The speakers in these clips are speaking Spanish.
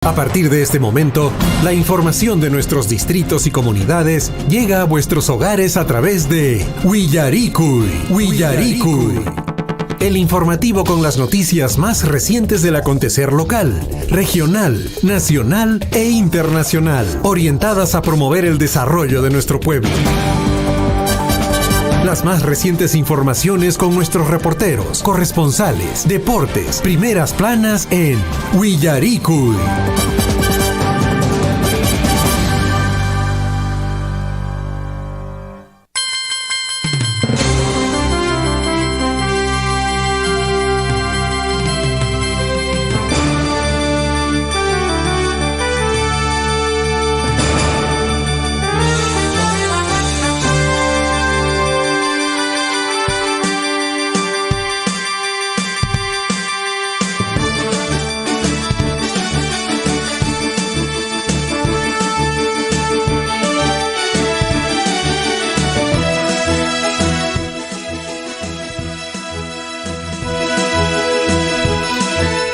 A partir de este momento, la información de nuestros distritos y comunidades llega a vuestros hogares a través de Willaricui. El informativo con las noticias más recientes del acontecer local, regional, nacional e internacional, orientadas a promover el desarrollo de nuestro pueblo. Las más recientes informaciones con nuestros reporteros, corresponsales, deportes, primeras planas en Willaricui.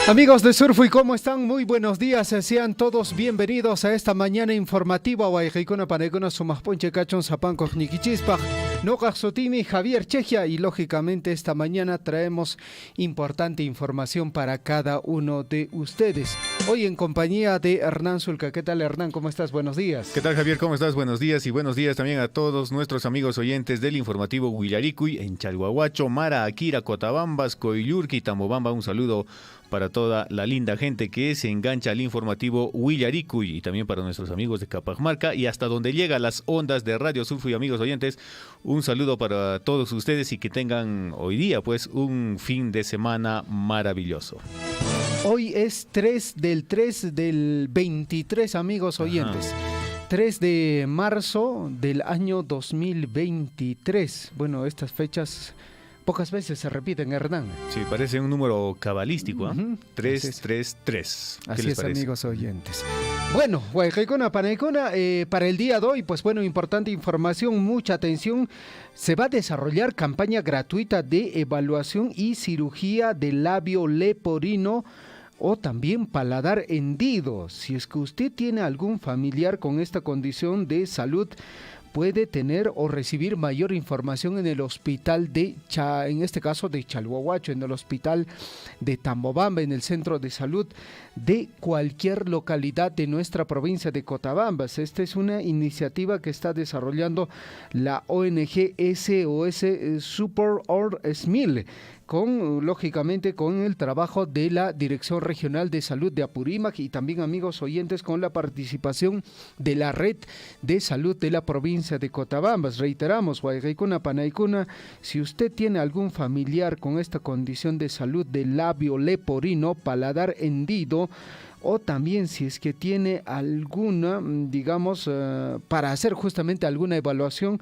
Amigos de Surfui, ¿cómo están? Muy buenos días, sean todos bienvenidos a esta mañana informativa. Guayjicuna Panecuna, Sumasponche Cachon, Zapanco, Niquichispaj, Nocaj Sotimi, Javier Chejia, y lógicamente esta mañana traemos importante información para cada uno de ustedes. Hoy en compañía de Hernán Zulca. ¿Qué tal, Hernán? ¿Cómo estás? Buenos días. ¿Qué tal, Javier? ¿Cómo estás? Buenos días, y buenos días también a todos nuestros amigos oyentes del informativo Willaricui en Chalhuahuacho, Mara, Akira, Cotabambas, Coyllurqui, Tambobamba. Un saludo para toda la linda gente que se engancha al informativo Willaricui, y también para nuestros amigos de Capamarca y hasta donde llega las ondas de Radio Surfui. Amigos oyentes, un saludo para todos ustedes y que tengan hoy día pues un fin de semana maravilloso. Hoy es 3 del 23, amigos oyentes. 3 de marzo del año 2023. Bueno, estas fechas pocas veces se repiten, Hernán. Sí, parece un número cabalístico, ¿eh? 333. Así es, amigos oyentes. Bueno, Guayjicuna Panecuna, para el día de hoy, pues bueno, importante información, mucha atención. Se va a desarrollar campaña gratuita de evaluación y cirugía del labio leporino o también paladar hendido. Si es que usted tiene algún familiar con esta condición de salud, puede tener o recibir mayor información en el hospital en este caso de Chalhuahuacho, en el hospital de Tambobamba, en el centro de salud de cualquier localidad de nuestra provincia de Cotabambas. Esta es una iniciativa que está desarrollando la ONG SOS Support or SMIL, lógicamente con el trabajo de la Dirección Regional de Salud de Apurímac y también, amigos oyentes, con la participación de la Red de Salud de la provincia de Cotabambas. Reiteramos, Guayjicuna Panaicuna, si usted tiene algún familiar con esta condición de salud del labio leporino, paladar hendido, o también si es que tiene alguna, digamos, para hacer justamente alguna evaluación,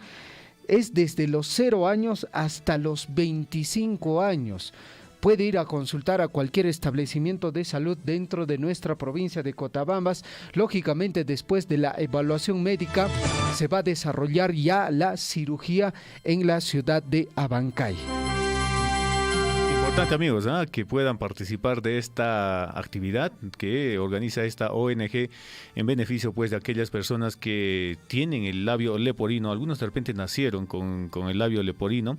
es desde los 0 años hasta los 25 años. Puede ir a consultar a cualquier establecimiento de salud dentro de nuestra provincia de Cotabambas. Lógicamente, después de la evaluación médica, se va a desarrollar ya la cirugía en la ciudad de Abancay. Importante, amigos, que puedan participar de esta actividad que organiza esta ONG en beneficio pues de aquellas personas que tienen el labio leporino. Algunos de repente nacieron con el labio leporino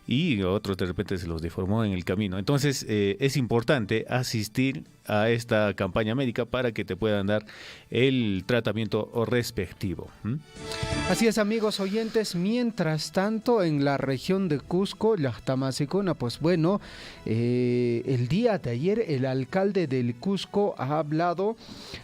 y otros de repente se los deformó en el camino. Entonces es importante asistir a esta campaña médica para que te puedan dar el tratamiento respectivo. Así es, amigos oyentes. Mientras tanto, en la región de Cusco, Llactamacicuna, pues bueno, el día de ayer el alcalde del Cusco ha hablado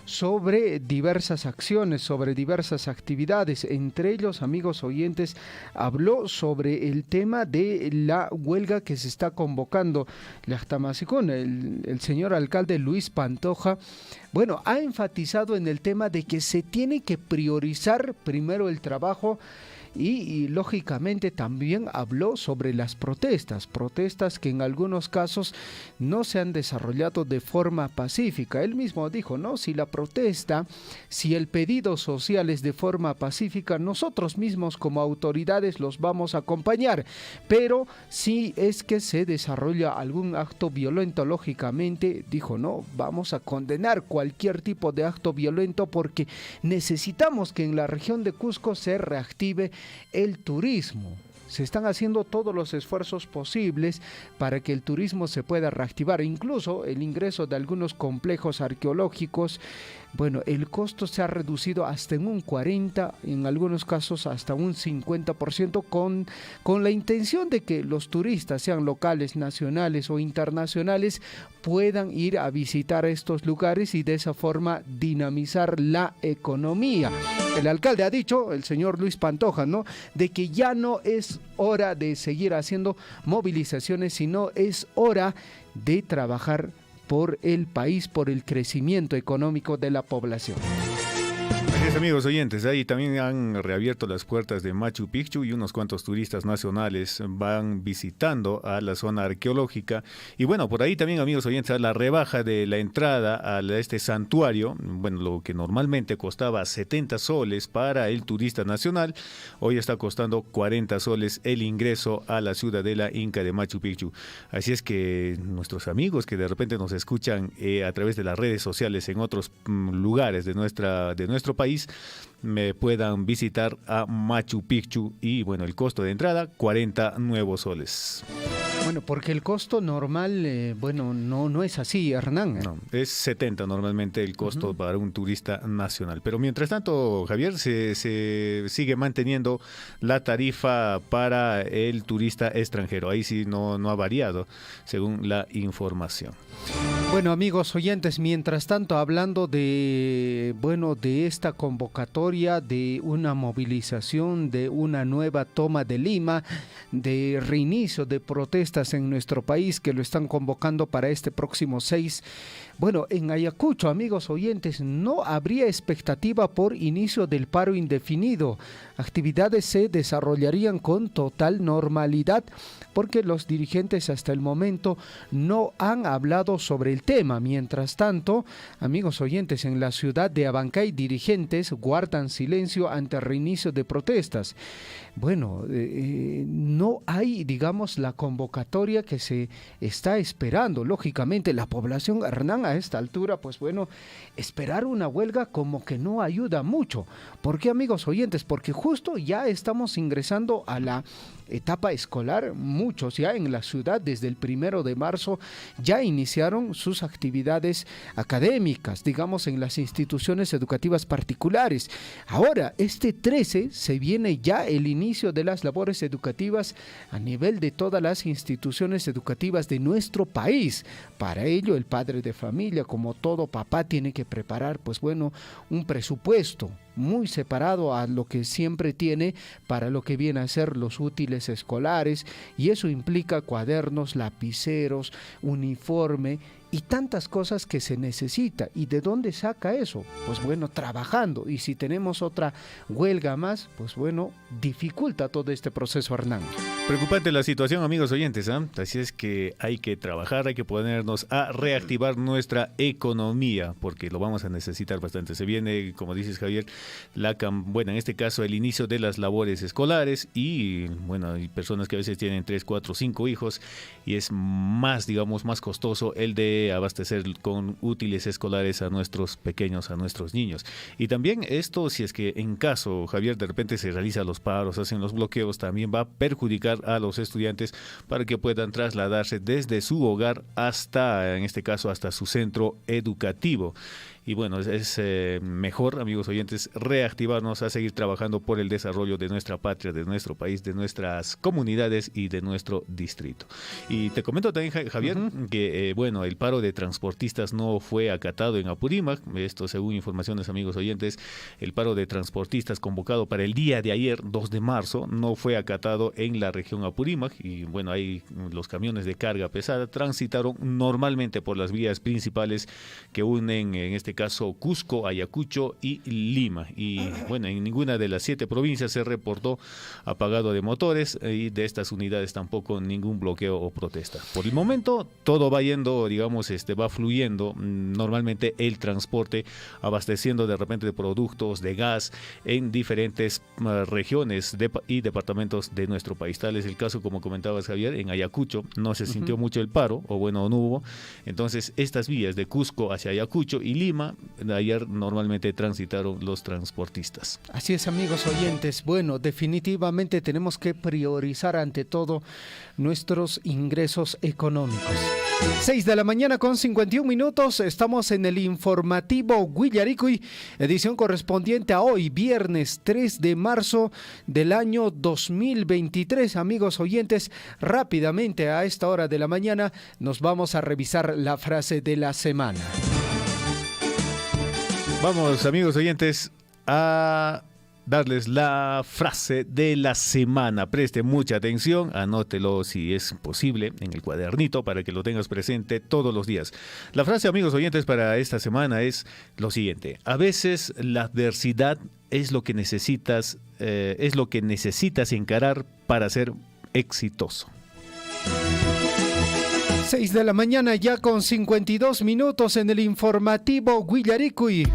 sobre diversas acciones, sobre diversas actividades. Entre ellos, amigos oyentes, habló sobre el tema de la huelga que se está convocando. Llactamacicuna, el señor alcalde Luis Pantoja, bueno, ha enfatizado en el tema de que se tiene que priorizar primero el trabajo y lógicamente también habló sobre las protestas que en algunos casos no se han desarrollado de forma pacífica. Él mismo dijo, ¿no? Si la protesta, si el pedido social es de forma pacífica, nosotros mismos como autoridades los vamos a acompañar, pero si es que se desarrolla algún acto violento, lógicamente, dijo, no, vamos a condenar cualquier cualquier tipo de acto violento, porque necesitamos que en la región de Cusco se reactive el turismo. Se están haciendo todos los esfuerzos posibles para que el turismo se pueda reactivar. Incluso el ingreso de algunos complejos arqueológicos, bueno, el costo se ha reducido hasta en un 40%, en algunos casos hasta un 50%, con la intención de que los turistas, sean locales, nacionales o internacionales, puedan ir a visitar estos lugares y de esa forma dinamizar la economía. El alcalde ha dicho, el señor Luis Pantoja, ¿no?, de que ya no es hora de seguir haciendo movilizaciones, sino es hora de trabajar por el país, por el crecimiento económico de la población. Así es, amigos oyentes, ahí también han reabierto las puertas de Machu Picchu y unos cuantos turistas nacionales van visitando a la zona arqueológica. Y bueno, por ahí también, amigos oyentes, la rebaja de la entrada a este santuario, bueno, lo que normalmente costaba 70 soles para el turista nacional, hoy está costando 40 soles el ingreso a la ciudadela Inca de Machu Picchu. Así es que nuestros amigos que de repente nos escuchan a través de las redes sociales en otros lugares de nuestro país, me puedan visitar a Machu Picchu y bueno, el costo de entrada 40 nuevos soles. Bueno, porque el costo normal, bueno, no es así, Hernán. No, es 70 normalmente el costo para un turista nacional. Pero mientras tanto, Javier, se sigue manteniendo la tarifa para el turista extranjero. Ahí sí no ha variado, según la información. Bueno, amigos oyentes, mientras tanto, hablando de esta convocatoria, de una movilización, de una nueva toma de Lima, de reinicio de protestas en nuestro país que lo están convocando para este próximo 6. Bueno, en Ayacucho, amigos oyentes, no habría expectativa por inicio del paro indefinido. Actividades se desarrollarían con total normalidad porque los dirigentes hasta el momento no han hablado sobre el tema. Mientras tanto, amigos oyentes, en la ciudad de Abancay, dirigentes guardan silencio ante el reinicio de protestas. Bueno, no hay, digamos, la convocatoria que se está esperando. Lógicamente, la población, Hernán, a esta altura, pues bueno, esperar una huelga como que no ayuda mucho. ¿Por qué, amigos oyentes? Porque justo ya estamos ingresando a la etapa escolar. Muchos ya en la ciudad desde el 1 de marzo ya iniciaron sus actividades académicas, digamos, en las instituciones educativas particulares. Ahora, este 13 se viene ya el inicio de las labores educativas a nivel de todas las instituciones educativas de nuestro país. Para ello, el padre de familia, como todo papá, tiene que preparar, pues bueno, un presupuesto muy separado a lo que siempre tiene para lo que viene a ser los útiles escolares, y eso implica cuadernos, lapiceros, uniforme y tantas cosas que se necesita. ¿Y de dónde saca eso? Pues bueno, trabajando. Y si tenemos otra huelga más, pues bueno, dificulta todo este proceso, Hernán. Preocupante la situación, amigos oyentes, ¿eh? Así es que hay que trabajar, hay que ponernos a reactivar nuestra economía, porque lo vamos a necesitar bastante. Se viene, como dices, Javier, en este caso el inicio de las labores escolares y, bueno, hay personas que a veces tienen 3, 4, 5 hijos y es más, digamos, más costoso el de abastecer con útiles escolares a nuestros pequeños, a nuestros niños. Y también esto, si es que en caso, Javier, de repente se realizan los paros, hacen los bloqueos, también va a perjudicar a los estudiantes para que puedan trasladarse desde su hogar hasta, en este caso, hasta su centro educativo. Y bueno, es mejor, amigos oyentes, reactivarnos a seguir trabajando por el desarrollo de nuestra patria, de nuestro país, de nuestras comunidades y de nuestro distrito. Y te comento también, Javier, que bueno, el paro de transportistas no fue acatado en Apurímac. Esto según informaciones, amigos oyentes, el paro de transportistas convocado para el día de ayer, 2 de marzo, no fue acatado en la región Apurímac. Y bueno, ahí los camiones de carga pesada transitaron normalmente por las vías principales que unen, en este caso, Cusco, Ayacucho y Lima. Y bueno, en ninguna de las 7 provincias se reportó apagado de motores y de estas unidades tampoco ningún bloqueo o protesta. Por el momento todo va yendo, digamos, va fluyendo normalmente el transporte, abasteciendo de repente de productos, de gas en diferentes regiones y departamentos de nuestro país. Tal es el caso, como comentabas, Javier, en Ayacucho no se sintió mucho el paro, o bueno, no hubo. Entonces estas vías de Cusco hacia Ayacucho y Lima problema. Ayer normalmente transitaron los transportistas. Así es, amigos oyentes. Bueno, definitivamente tenemos que priorizar ante todo nuestros ingresos económicos. 6 de la mañana con 51 minutos. Estamos en el informativo Guillaricuy, edición correspondiente a hoy, viernes 3 de marzo del año 2023. Amigos oyentes, rápidamente a esta hora de la mañana nos vamos a revisar la frase de la semana. Vamos, amigos oyentes, a darles la frase de la semana. Preste mucha atención, anótelo si es posible en el cuadernito para que lo tengas presente todos los días. La frase, amigos oyentes, para esta semana es lo siguiente: a veces la adversidad es lo que necesitas encarar para ser exitoso. 6 de la mañana ya con 52 minutos en el informativo Guillaricuy.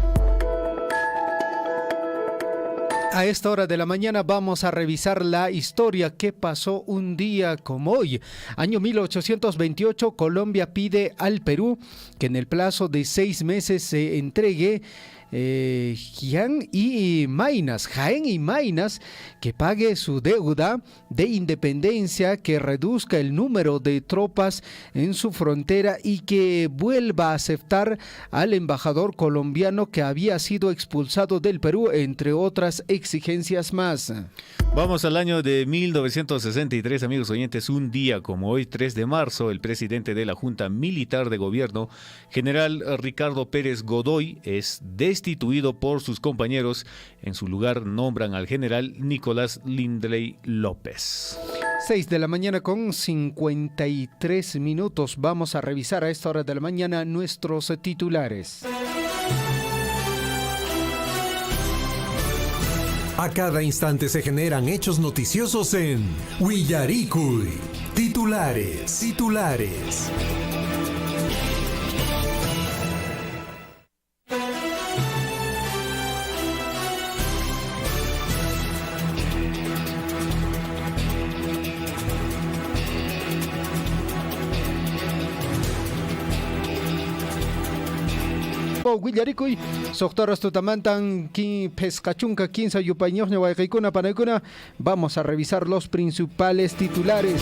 A esta hora de la mañana vamos a revisar la historia que pasó un día como hoy. Año 1828, Colombia pide al Perú que en el plazo de 6 meses se entregue Jaén y Maynas, que pague su deuda de independencia, que reduzca el número de tropas en su frontera y que vuelva a aceptar al embajador colombiano que había sido expulsado del Perú, entre otras exigencias más. Vamos al año de 1963, amigos oyentes. Un día como hoy, 3 de marzo, el presidente de la Junta Militar de Gobierno, general Ricardo Pérez Godoy, es destituido por sus compañeros. En su lugar nombran al general Nicolás Lindley López. 6 de la mañana con 53 minutos. Vamos a revisar a esta hora de la mañana nuestros titulares. A cada instante se generan hechos noticiosos en Guillaricuy. Titulares. Guillaricuy, Soctoras Tutamantan, Pescachunca, 15 Yupaños, Nehuaycaicuna, Panaicuna. Vamos a revisar los principales titulares.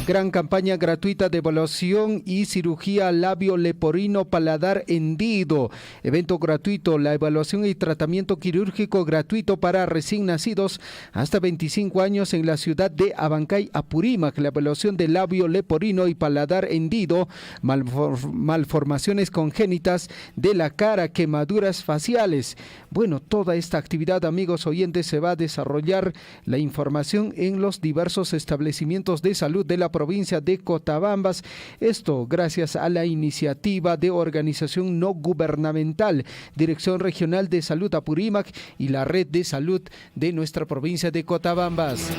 Gran campaña gratuita de evaluación y cirugía labio leporino paladar hendido. Evento gratuito, la evaluación y tratamiento quirúrgico gratuito para recién nacidos hasta 25 años en la ciudad de Abancay, Apurímac. La evaluación de labio leporino y paladar hendido, malformaciones congénitas de la cara, quemaduras faciales. Bueno, toda esta actividad, amigos oyentes, se va a desarrollar la información en los diversos establecimientos de salud de la provincia de Cotabambas. Esto gracias a la iniciativa de organización no gubernamental, Dirección Regional de Salud Apurímac y la Red de Salud de nuestra provincia de Cotabambas.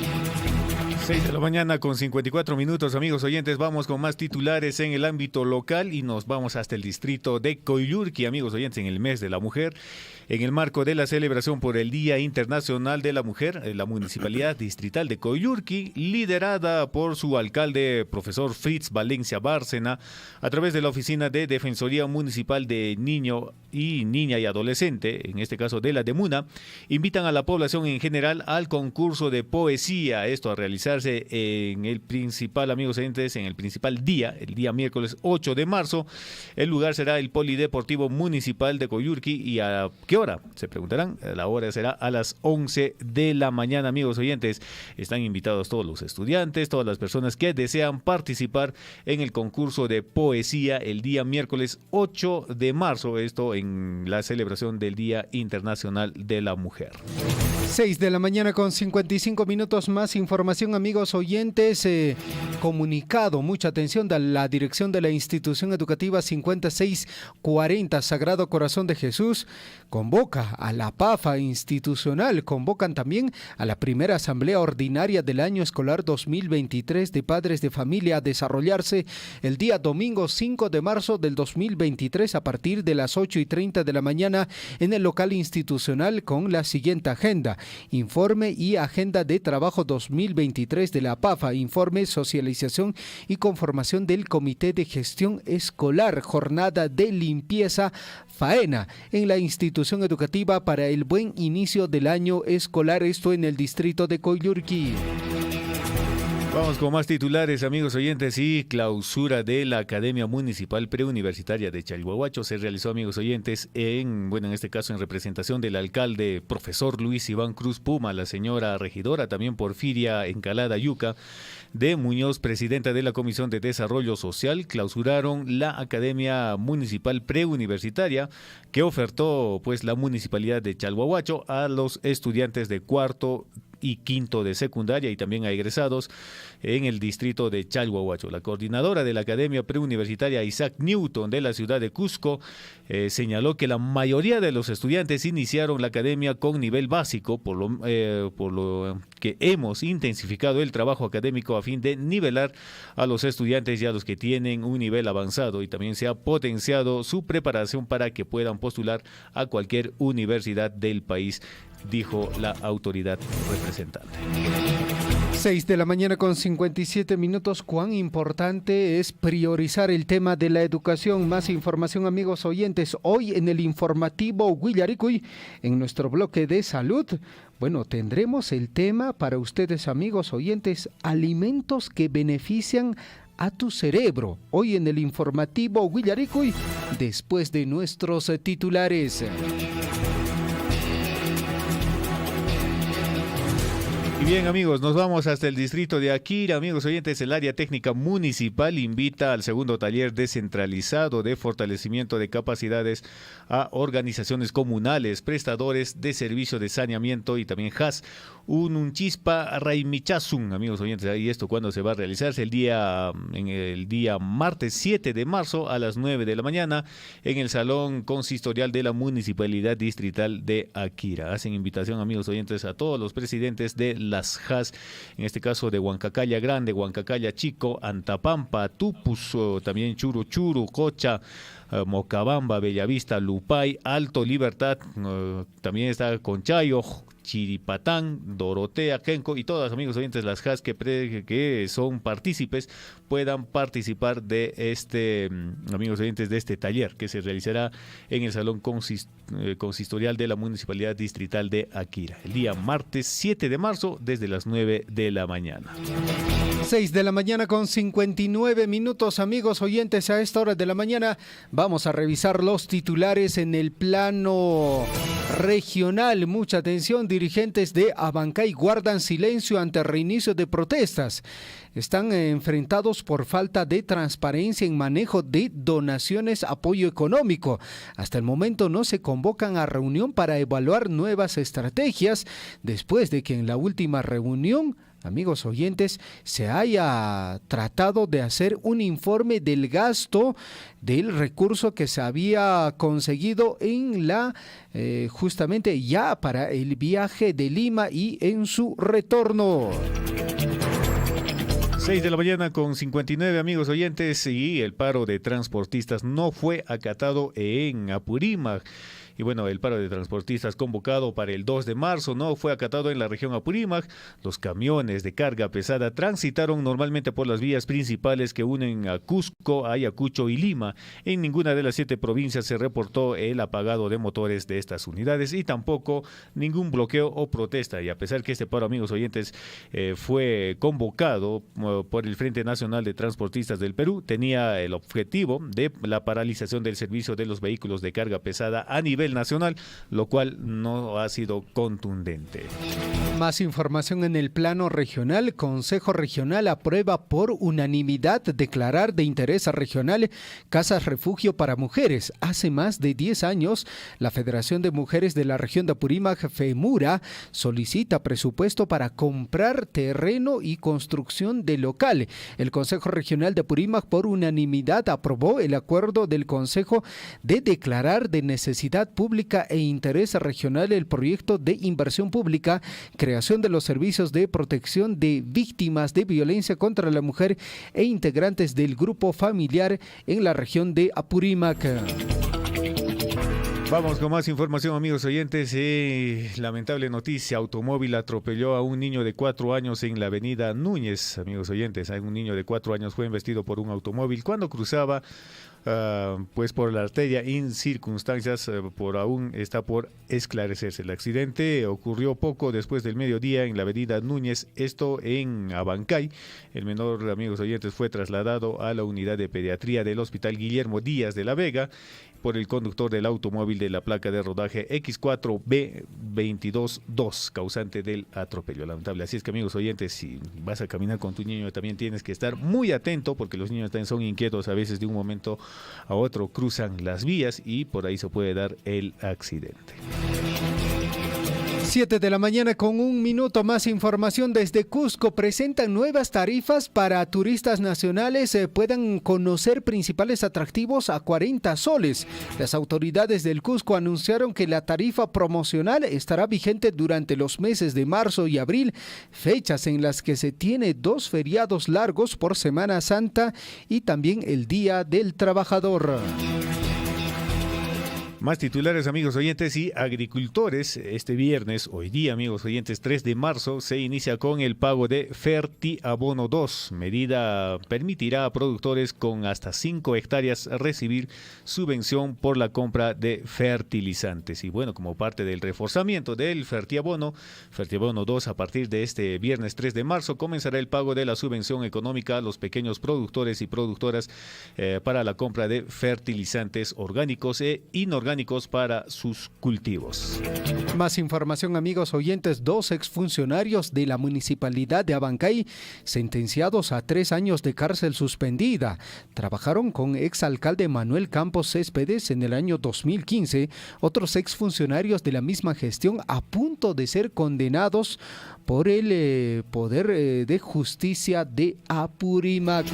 6 de la mañana con 54 minutos, amigos oyentes. Vamos con más titulares en el ámbito local y nos vamos hasta el distrito de Coyllurqui, amigos oyentes, en el mes de la mujer. En el marco de la celebración por el Día Internacional de la Mujer, la Municipalidad Distrital de Coyllurqui, liderada por su alcalde, profesor Fritz Valencia Bárcena, a través de la Oficina de Defensoría Municipal de Niño y Niña y Adolescente, en este caso de la DEMUNA, invitan a la población en general al concurso de poesía, esto a realizarse en el principal, amigos oyentes, en el principal día, el día miércoles 8 de marzo. El lugar será el Polideportivo Municipal de Coyllurqui. ¿Y a qué hora? Se preguntarán. La hora será a las 11 de la mañana, amigos oyentes. Están invitados todos los estudiantes, todas las personas que desean participar en el concurso de poesía el día miércoles 8 de marzo, esto en la celebración del Día Internacional de la Mujer. 6 de la mañana con 55 minutos. Más información, amigos oyentes. Comunicado, mucha atención, de la dirección de la institución educativa 5640 Sagrado Corazón de Jesús convoca a la PAFA institucional, convocan también a la primera asamblea ordinaria del año escolar 2023 de padres de familia a desarrollarse el día domingo 5 de marzo del 2023 a partir de las 8:30 de la mañana en el local institucional con la siguiente agenda: Informe y Agenda de Trabajo 2023 de la PAFA. Informe, socialización y conformación del Comité de Gestión Escolar. Jornada de limpieza, faena en la institución educativa para el buen inicio del año escolar. Esto en el distrito de Coyllurqui. Vamos con más titulares, amigos oyentes, y clausura de la Academia Municipal Preuniversitaria de Chalhuahuacho se realizó, amigos oyentes, en este caso en representación del alcalde, profesor Luis Iván Cruz Puma, la señora regidora, también Porfiria Encalada Yuca, de Muñoz, presidenta de la Comisión de Desarrollo Social, clausuraron la Academia Municipal Preuniversitaria que ofertó pues la Municipalidad de Chalhuahuacho a los estudiantes de cuarto y quinto de secundaria y también a egresados en el distrito de Chalhuahuacho. La coordinadora de la Academia Preuniversitaria, Isaac Newton, de la ciudad de Cusco, señaló que la mayoría de los estudiantes iniciaron la academia con nivel básico, por lo que hemos intensificado el trabajo académico a fin de nivelar a los estudiantes y a los que tienen un nivel avanzado, y también se ha potenciado su preparación para que puedan postular a cualquier universidad del país, dijo la autoridad representante. 6 de la mañana con 57 minutos. Cuán importante es priorizar el tema de la educación. Más información, amigos oyentes, hoy en el informativo Huillaricuy, en nuestro bloque de salud. Bueno, tendremos el tema para ustedes, amigos oyentes, alimentos que benefician a tu cerebro. Hoy en el informativo Huillaricuy, después de nuestros titulares. Y bien, amigos, nos vamos hasta el distrito de Akira. Amigos oyentes, el área técnica municipal invita al segundo taller descentralizado de fortalecimiento de capacidades a organizaciones comunales, prestadores de servicio de saneamiento y también HAS, un chispa raimichazun, amigos oyentes. ¿Y esto cuándo se va a realizarse? En el día martes 7 de marzo a las 9 de la mañana en el Salón Consistorial de la Municipalidad Distrital de Akira. Hacen invitación, amigos oyentes, a todos los presidentes de las HAS, en este caso de Huancacalla Grande, Huancacalla Chico, Antapampa, Tupus, también Churu Churu, Cocha, Mocabamba, Bellavista, Lupay, Alto Libertad, también está Conchayo, Chiripatán, Dorotea, Kenco y todas, amigos oyentes, las HAS que son partícipes puedan participar de amigos oyentes, de este taller que se realizará en el Salón Consistorial de la Municipalidad Distrital de Akira, el día martes 7 de marzo desde las 9 de la mañana. 6 de la mañana con 59 minutos, amigos oyentes. A esta hora de la mañana vamos a revisar los titulares en el plano regional. Mucha atención, dirigentes de Abancay guardan silencio ante reinicio de protestas. Están enfrentados por falta de transparencia en manejo de donaciones, apoyo económico. Hasta el momento no se convocan a reunión para evaluar nuevas estrategias después de que en la última reunión, amigos oyentes, se haya tratado de hacer un informe del gasto del recurso que se había conseguido en justamente ya para el viaje de Lima y en su retorno. 6 de la mañana con 59, amigos oyentes, y el paro de transportistas no fue acatado en Apurímac. Y bueno, el paro de transportistas convocado para el 2 de marzo no fue acatado en la región Apurímac. Los camiones de carga pesada transitaron normalmente por las vías principales que unen a Cusco, Ayacucho y Lima. En ninguna de las 7 provincias se reportó el apagado de motores de estas unidades y tampoco ningún bloqueo o protesta. Y a pesar que este paro, amigos oyentes, fue convocado por el Frente Nacional de Transportistas del Perú, tenía el objetivo de la paralización del servicio de los vehículos de carga pesada a nivel nacional, lo cual no ha sido contundente. Más información en el plano regional. Consejo Regional aprueba por unanimidad declarar de interés regional casas refugio para mujeres. Hace más de 10 años, la Federación de Mujeres de la región de Apurímac, FEMURA, solicita presupuesto para comprar terreno y construcción de local. El Consejo Regional de Apurímac por unanimidad aprobó el acuerdo del Consejo de declarar de necesidad pública e interés regional el proyecto de inversión pública, creación de los servicios de protección de víctimas de violencia contra la mujer e integrantes del grupo familiar en la región de Apurímac. Vamos con más información, amigos oyentes. Lamentable noticia, automóvil atropelló a un niño de 4 años en la avenida Núñez. Amigos oyentes, un niño de 4 años fue embestido por un automóvil cuando cruzaba pues por la arteria en circunstancias aún está por esclarecerse. El accidente ocurrió poco después del mediodía en la avenida Núñez, esto en Abancay. El menor, amigos oyentes, fue trasladado a la unidad de pediatría del Hospital Guillermo Díaz de la Vega por el conductor del automóvil de la placa de rodaje X4B222, causante del atropello. Lamentable. Así es que, amigos oyentes, si vas a caminar con tu niño también tienes que estar muy atento, porque los niños también son inquietos, a veces de un momento a otro cruzan las vías y por ahí se puede dar el accidente. 7 de la mañana con 1 minuto. Más información desde Cusco. Presentan nuevas tarifas para turistas nacionales puedan conocer principales atractivos a 40 soles. Las autoridades del Cusco anunciaron que la tarifa promocional estará vigente durante los meses de marzo y abril, fechas en las que se tiene 2 feriados largos por Semana Santa y también el Día del Trabajador. Más titulares, amigos oyentes, y agricultores. Este viernes, hoy día, amigos oyentes, 3 de marzo, se inicia con el pago de Fertiabono 2. Medida permitirá a productores con hasta 5 hectáreas recibir subvención por la compra de fertilizantes. Y bueno, como parte del reforzamiento del Fertiabono 2, a partir de este viernes 3 de marzo, comenzará el pago de la subvención económica a los pequeños productores y productoras para la compra de fertilizantes orgánicos e inorgánicos para sus cultivos. Más información, amigos oyentes. 2 exfuncionarios de la municipalidad de Abancay sentenciados a 3 años de cárcel suspendida. Trabajaron con exalcalde Manuel Campos Céspedes en el año 2015. Otros exfuncionarios de la misma gestión a punto de ser condenados por el Poder de Justicia de Apurímac.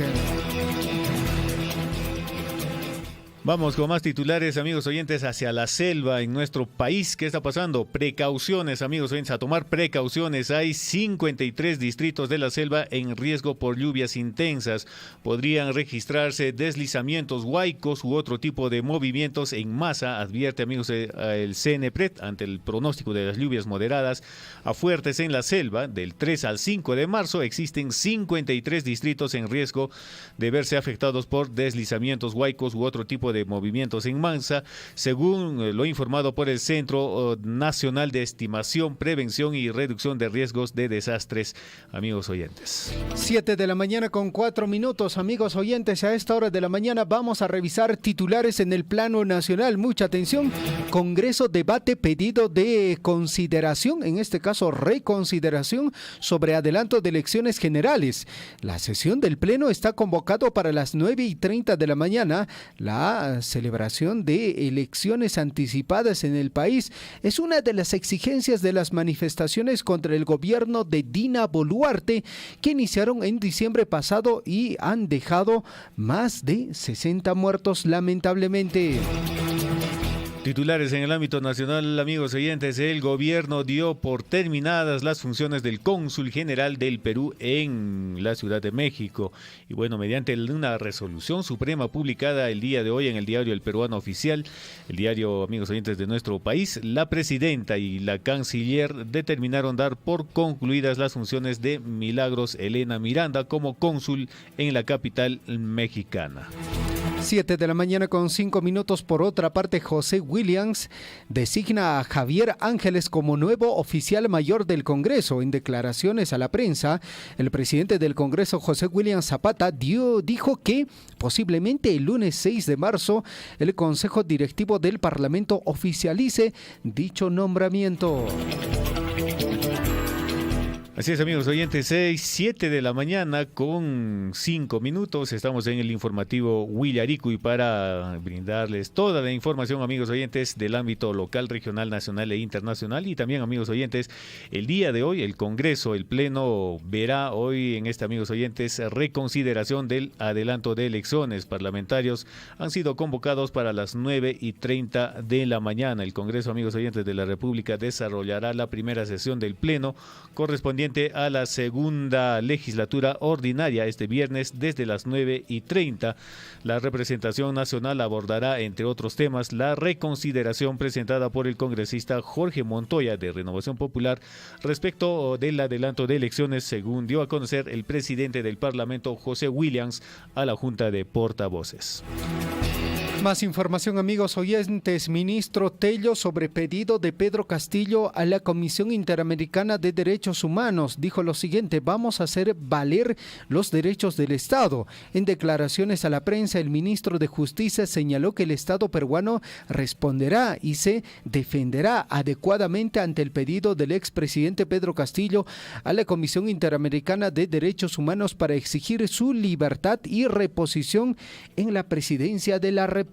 Vamos con más titulares, amigos oyentes, hacia la selva en nuestro país. ¿Qué está pasando? Precauciones, amigos oyentes, a tomar precauciones. Hay 53 distritos de la selva en riesgo por lluvias intensas. Podrían registrarse deslizamientos, huaicos u otro tipo de movimientos en masa, advierte, amigos, el CNPRED ante el pronóstico de las lluvias moderadas a fuertes en la selva. Del 3 al 5 de marzo existen 53 distritos en riesgo de verse afectados por deslizamientos, huaicos u otro tipo de movimientos en masa, según lo informado por el Centro Nacional de Estimación, Prevención y Reducción de Riesgos de Desastres, amigos oyentes. 7 de la mañana con 4 minutos, amigos oyentes. A esta hora de la mañana vamos a revisar titulares en el plano nacional. Mucha atención. Congreso debate pedido de consideración, en este caso reconsideración, sobre adelanto de elecciones generales. La sesión del pleno está convocado para las 9:30 de la mañana. La celebración de elecciones anticipadas en el país es una de las exigencias de las manifestaciones contra el gobierno de Dina Boluarte, que iniciaron en diciembre pasado y han dejado más de 60 muertos, lamentablemente. Titulares en el ámbito nacional, amigos oyentes. El gobierno dio por terminadas las funciones del cónsul general del Perú en la Ciudad de México. Y bueno, mediante una resolución suprema publicada el día de hoy en el diario El Peruano Oficial, el diario, amigos oyentes, de nuestro país, la presidenta y la canciller determinaron dar por concluidas las funciones de Milagros Elena Miranda como cónsul en la capital mexicana. 7 de la mañana con 5 minutos. Por otra parte, José Williams designa a Javier Ángeles como nuevo oficial mayor del Congreso. En declaraciones a la prensa, el presidente del Congreso, José Williams Zapata, dijo que posiblemente el lunes 6 de marzo el Consejo Directivo del Parlamento oficialice dicho nombramiento. Así es, amigos oyentes, 7 de la mañana con 5 minutos. Estamos en el informativo Huillaricui para brindarles toda la información, amigos oyentes, del ámbito local, regional, nacional e internacional. Y también, amigos oyentes, el día de hoy el Congreso, el Pleno, verá hoy en este, amigos oyentes, reconsideración del adelanto de elecciones. Parlamentarios han sido convocados para las 9:30 de la mañana. El Congreso, amigos oyentes, de la República desarrollará la primera sesión del Pleno correspondiente correspondiente a la segunda legislatura ordinaria este viernes desde las 9:30. La representación nacional abordará, entre otros temas, la reconsideración presentada por el congresista Jorge Montoya de Renovación Popular respecto del adelanto de elecciones, según dio a conocer el presidente del Parlamento, José Williams, a la Junta de Portavoces. Más información, amigos oyentes. Ministro Tello sobre pedido de Pedro Castillo a la Comisión Interamericana de Derechos Humanos. Dijo lo siguiente: vamos a hacer valer los derechos del Estado. En declaraciones a la prensa, el ministro de Justicia señaló que el Estado peruano responderá y se defenderá adecuadamente ante el pedido del expresidente Pedro Castillo a la Comisión Interamericana de Derechos Humanos para exigir su libertad y reposición en la presidencia de la República.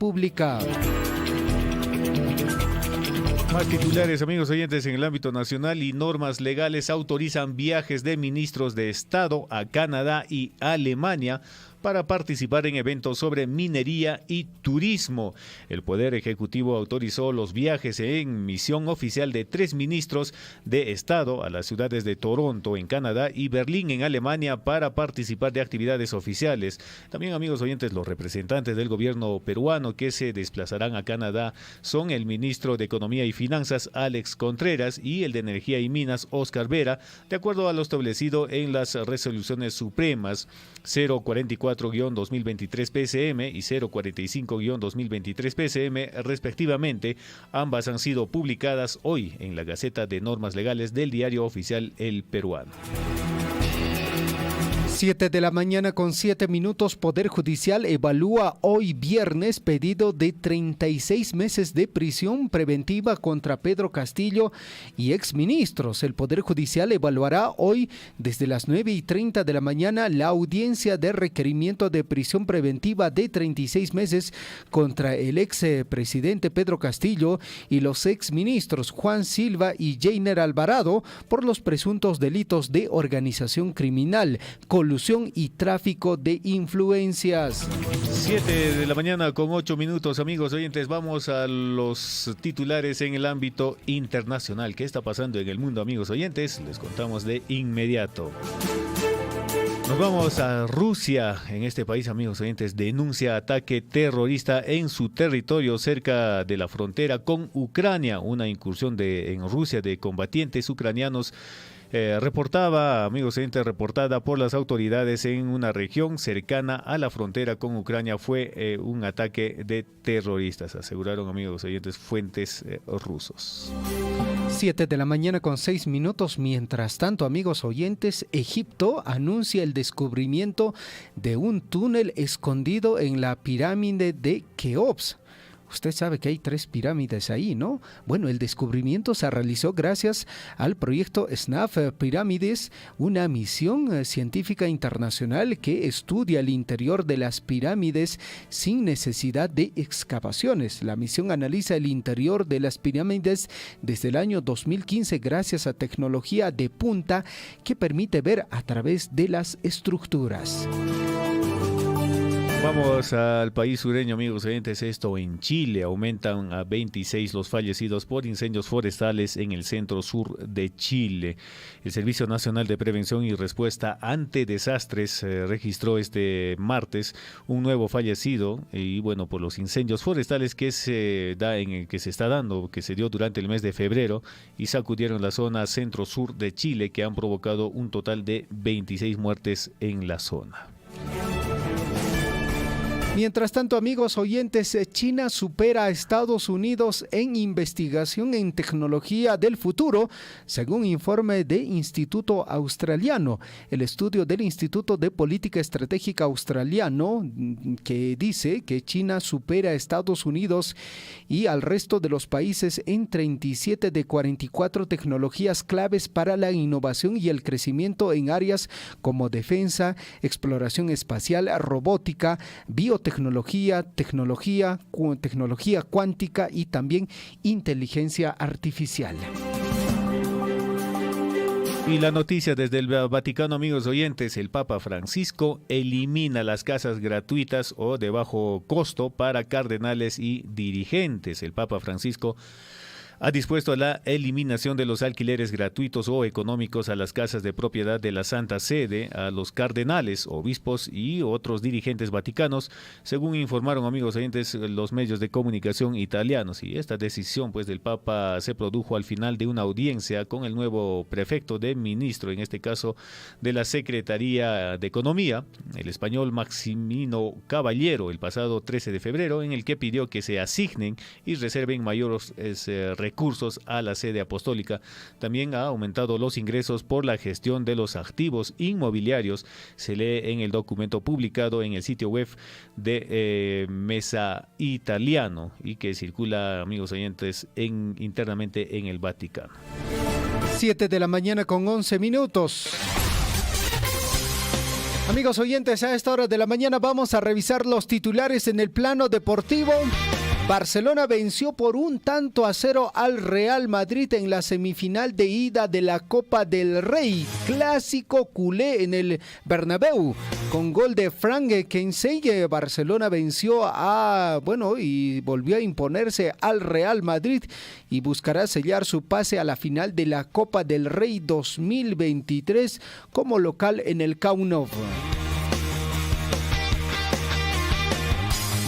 Más titulares, amigos oyentes, en el ámbito nacional. Y normas legales autorizan viajes de ministros de Estado a Canadá y Alemania para participar en eventos sobre minería y turismo. El Poder Ejecutivo autorizó los viajes en misión oficial de 3 ministros de Estado a las ciudades de Toronto, en Canadá, y Berlín, en Alemania, para participar de actividades oficiales. También, amigos oyentes, los representantes del gobierno peruano que se desplazarán a Canadá son el ministro de Economía y Finanzas, Alex Contreras, y el de Energía y Minas, Oscar Vera, de acuerdo a lo establecido en las resoluciones supremas 044-2023 PSM y 045-2023 PSM, respectivamente. Ambas han sido publicadas hoy en la Gaceta de Normas Legales del Diario Oficial El Peruano. 7:07 a.m. Poder Judicial evalúa hoy viernes pedido de 36 meses de prisión preventiva contra Pedro Castillo y exministros. El Poder Judicial evaluará hoy desde las 9:30 de la mañana la audiencia de requerimiento de prisión preventiva de 36 meses contra el expresidente Pedro Castillo y los exministros Juan Silva y Jainer Alvarado por los presuntos delitos de organización criminal, colusión y tráfico de influencias. 7:08 a.m, amigos oyentes. Vamos a los titulares en el ámbito internacional. ¿Qué está pasando en el mundo, amigos oyentes? Les contamos de inmediato. Nos vamos a Rusia. En este país, amigos oyentes, denuncia ataque terrorista en su territorio cerca de la frontera con Ucrania. Una incursión en Rusia de combatientes ucranianos reportada por las autoridades en una región cercana a la frontera con Ucrania. Fue un ataque de terroristas, aseguraron, amigos oyentes, fuentes rusos. 7:06 a.m. Mientras tanto, amigos oyentes, Egipto anuncia el descubrimiento de un túnel escondido en la pirámide de Keops. Usted sabe que hay 3 pirámides ahí, ¿no? Bueno, el descubrimiento se realizó gracias al proyecto SNAF Pirámides, una misión científica internacional que estudia el interior de las pirámides sin necesidad de excavaciones. La misión analiza el interior de las pirámides desde el año 2015 gracias a tecnología de punta que permite ver a través de las estructuras. Vamos al país sureño, amigos oyentes. Esto en Chile. Aumentan a 26 los fallecidos por incendios forestales en el centro sur de Chile. El Servicio Nacional de Prevención y Respuesta ante Desastres registró este martes un nuevo fallecido y bueno, por los incendios forestales que se dio durante el mes de febrero y sacudieron la zona centro-sur de Chile, que han provocado un total de 26 muertes en la zona. Mientras tanto, amigos oyentes, China supera a Estados Unidos en investigación en tecnología del futuro, según informe de Instituto Australiano. El estudio del Instituto de Política Estratégica Australiano, que dice que China supera a Estados Unidos y al resto de los países en 37 de 44 tecnologías claves para la innovación y el crecimiento en áreas como defensa, exploración espacial, robótica, biotecnología, tecnología cuántica y también inteligencia artificial. Y la noticia desde el Vaticano, amigos oyentes: el Papa Francisco elimina las casas gratuitas o de bajo costo para cardenales y dirigentes. El Papa Francisco ha dispuesto la eliminación de los alquileres gratuitos o económicos a las casas de propiedad de la Santa Sede, a los cardenales, obispos y otros dirigentes vaticanos, según informaron, amigos oyentes, los medios de comunicación italianos. Y esta decisión pues del Papa se produjo al final de una audiencia con el nuevo prefecto de ministro, en este caso de la Secretaría de Economía, el español Maximino Caballero, el pasado 13 de febrero, en el que pidió que se asignen y reserven mayores recursos a la sede apostólica. También ha aumentado los ingresos por la gestión de los activos inmobiliarios, se lee en el documento publicado en el sitio web de Mesa Italiano y que circula, amigos oyentes, internamente en el Vaticano. 7 de la mañana con 11 minutos. Amigos oyentes, a esta hora de la mañana vamos a revisar los titulares en el plano deportivo. Barcelona venció por 1-0 al Real Madrid en la semifinal de ida de la Copa del Rey, clásico culé en el Bernabéu. Con gol de Frank Kensey, Barcelona venció y volvió a imponerse al Real Madrid y buscará sellar su pase a la final de la Copa del Rey 2023 como local en el Camp Nou.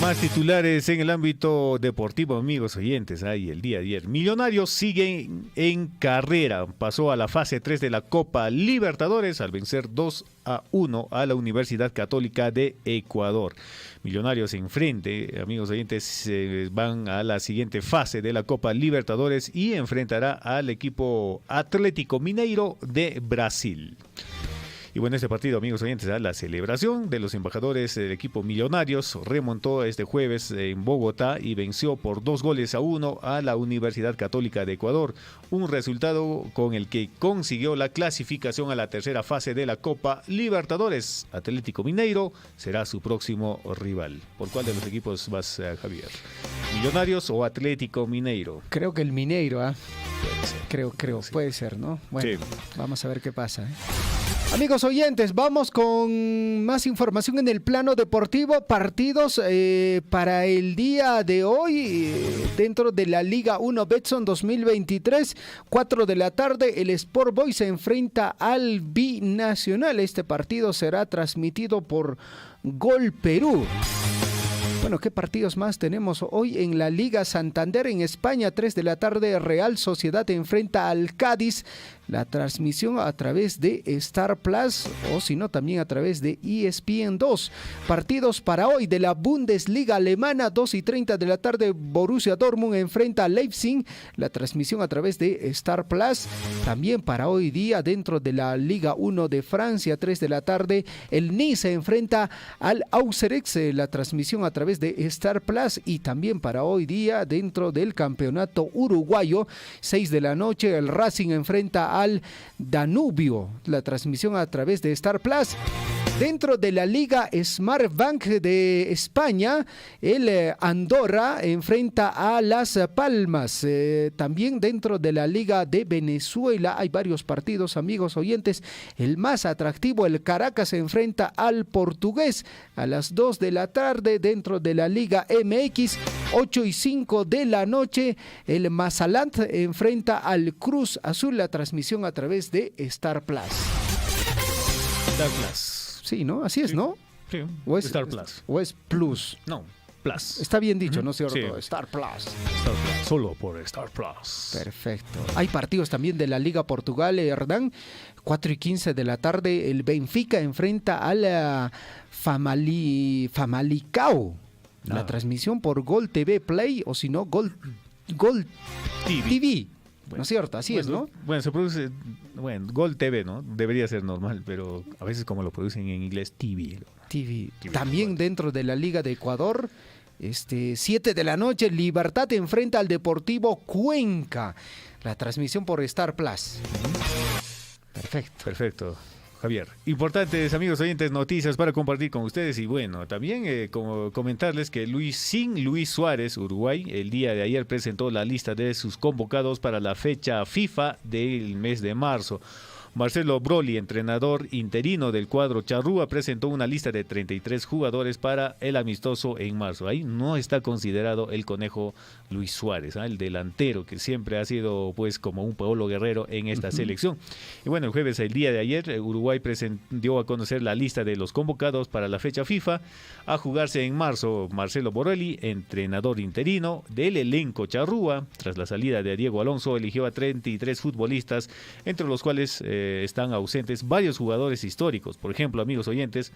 Más titulares en el ámbito deportivo, amigos oyentes. El día de ayer, Millonarios sigue en carrera. Pasó a la fase 3 de la Copa Libertadores al vencer 2-1 a la Universidad Católica de Ecuador. Millonarios enfrente, amigos oyentes, van a la siguiente fase de la Copa Libertadores y enfrentará al equipo Atlético Mineiro de Brasil. Y bueno, este partido, amigos oyentes, la celebración de los embajadores del equipo Millonarios remontó este jueves en Bogotá y venció por 2-1 a la Universidad Católica de Ecuador, un resultado con el que consiguió la clasificación a la tercera fase de la Copa Libertadores. Atlético Mineiro será su próximo rival. ¿Por cuál de los equipos vas, Javier? ¿Millonarios o Atlético Mineiro? Creo que el Mineiro, ¿ah? Puede ser. Creo, Sí. puede ser, ¿no? Bueno, Sí. Vamos a ver qué pasa, Amigos oyentes, vamos con más información en el plano deportivo. Partidos para el día de hoy dentro de la Liga 1 Betson 2023, 4 de la tarde, el Sport Boys se enfrenta al Binacional. Este partido será transmitido por Gol Perú. Bueno, ¿qué partidos más tenemos hoy en la Liga Santander en España? 3 de la tarde, Real Sociedad enfrenta al Cádiz. La transmisión a través de Star Plus o si no también a través de ESPN 2. Partidos para hoy de la Bundesliga alemana, 2:30 de la tarde, Borussia Dortmund enfrenta a Leipzig. La transmisión a través de Star Plus. También para hoy día dentro de la Liga 1 de Francia, 3 de la tarde, el Nice enfrenta al Auxerre. La transmisión a través de Star Plus. Y también para hoy día dentro del campeonato uruguayo, 6 de la noche, el Racing enfrenta al Danubio. La transmisión a través de Star Plus. Dentro de la Liga Smartbank de España, el Andorra enfrenta a Las Palmas. También dentro de la Liga de Venezuela hay varios partidos, amigos oyentes. El más atractivo, el Caracas se enfrenta al Portugués a las 2 de la tarde. Dentro de la Liga MX, 8:05 de la noche, el Mazatlán enfrenta al Cruz Azul. La transmisión a través de Star Plus. Star Plus. Sí, ¿no? Así es, ¿no? Sí, ¿O es Star Plus. ¿O es Plus? No, Plus. Está bien dicho, ¿no es cierto? Sí. Star Plus. Star Plus. Solo por Star Plus. Perfecto. Hay partidos también de la Liga Portugal, Hernán. 4:15 de la tarde, el Benfica enfrenta a la Famalicao. La transmisión por Gol TV Play o si no, Gol TV. ¿No es cierto? Así es, ¿no? Bueno, se produce, Gol TV, ¿no? Debería ser normal, pero a veces como lo producen en inglés, TV. TV. También dentro de la Liga de Ecuador, 7 de la noche, Libertad enfrenta al Deportivo Cuenca. La transmisión por Star Plus. Perfecto, Javier. Importantes, amigos oyentes, noticias para compartir con ustedes y bueno, también como comentarles que Luis Suárez, Uruguay, el día de ayer presentó la lista de sus convocados para la fecha FIFA del mes de marzo. Marcelo Broli, entrenador interino del cuadro charrúa, presentó una lista de 33 jugadores para el amistoso en marzo. Ahí no está considerado el conejo Luis Suárez, el delantero que siempre ha sido pues como un Paolo Guerrero en esta selección. Y bueno, el jueves, el día de ayer, Uruguay dio a conocer la lista de los convocados para la fecha FIFA a jugarse en marzo. Marcelo Broli, entrenador interino del elenco charrúa, tras la salida de Diego Alonso, eligió a 33 futbolistas, entre los cuales están ausentes varios jugadores históricos. Por ejemplo, amigos oyentes,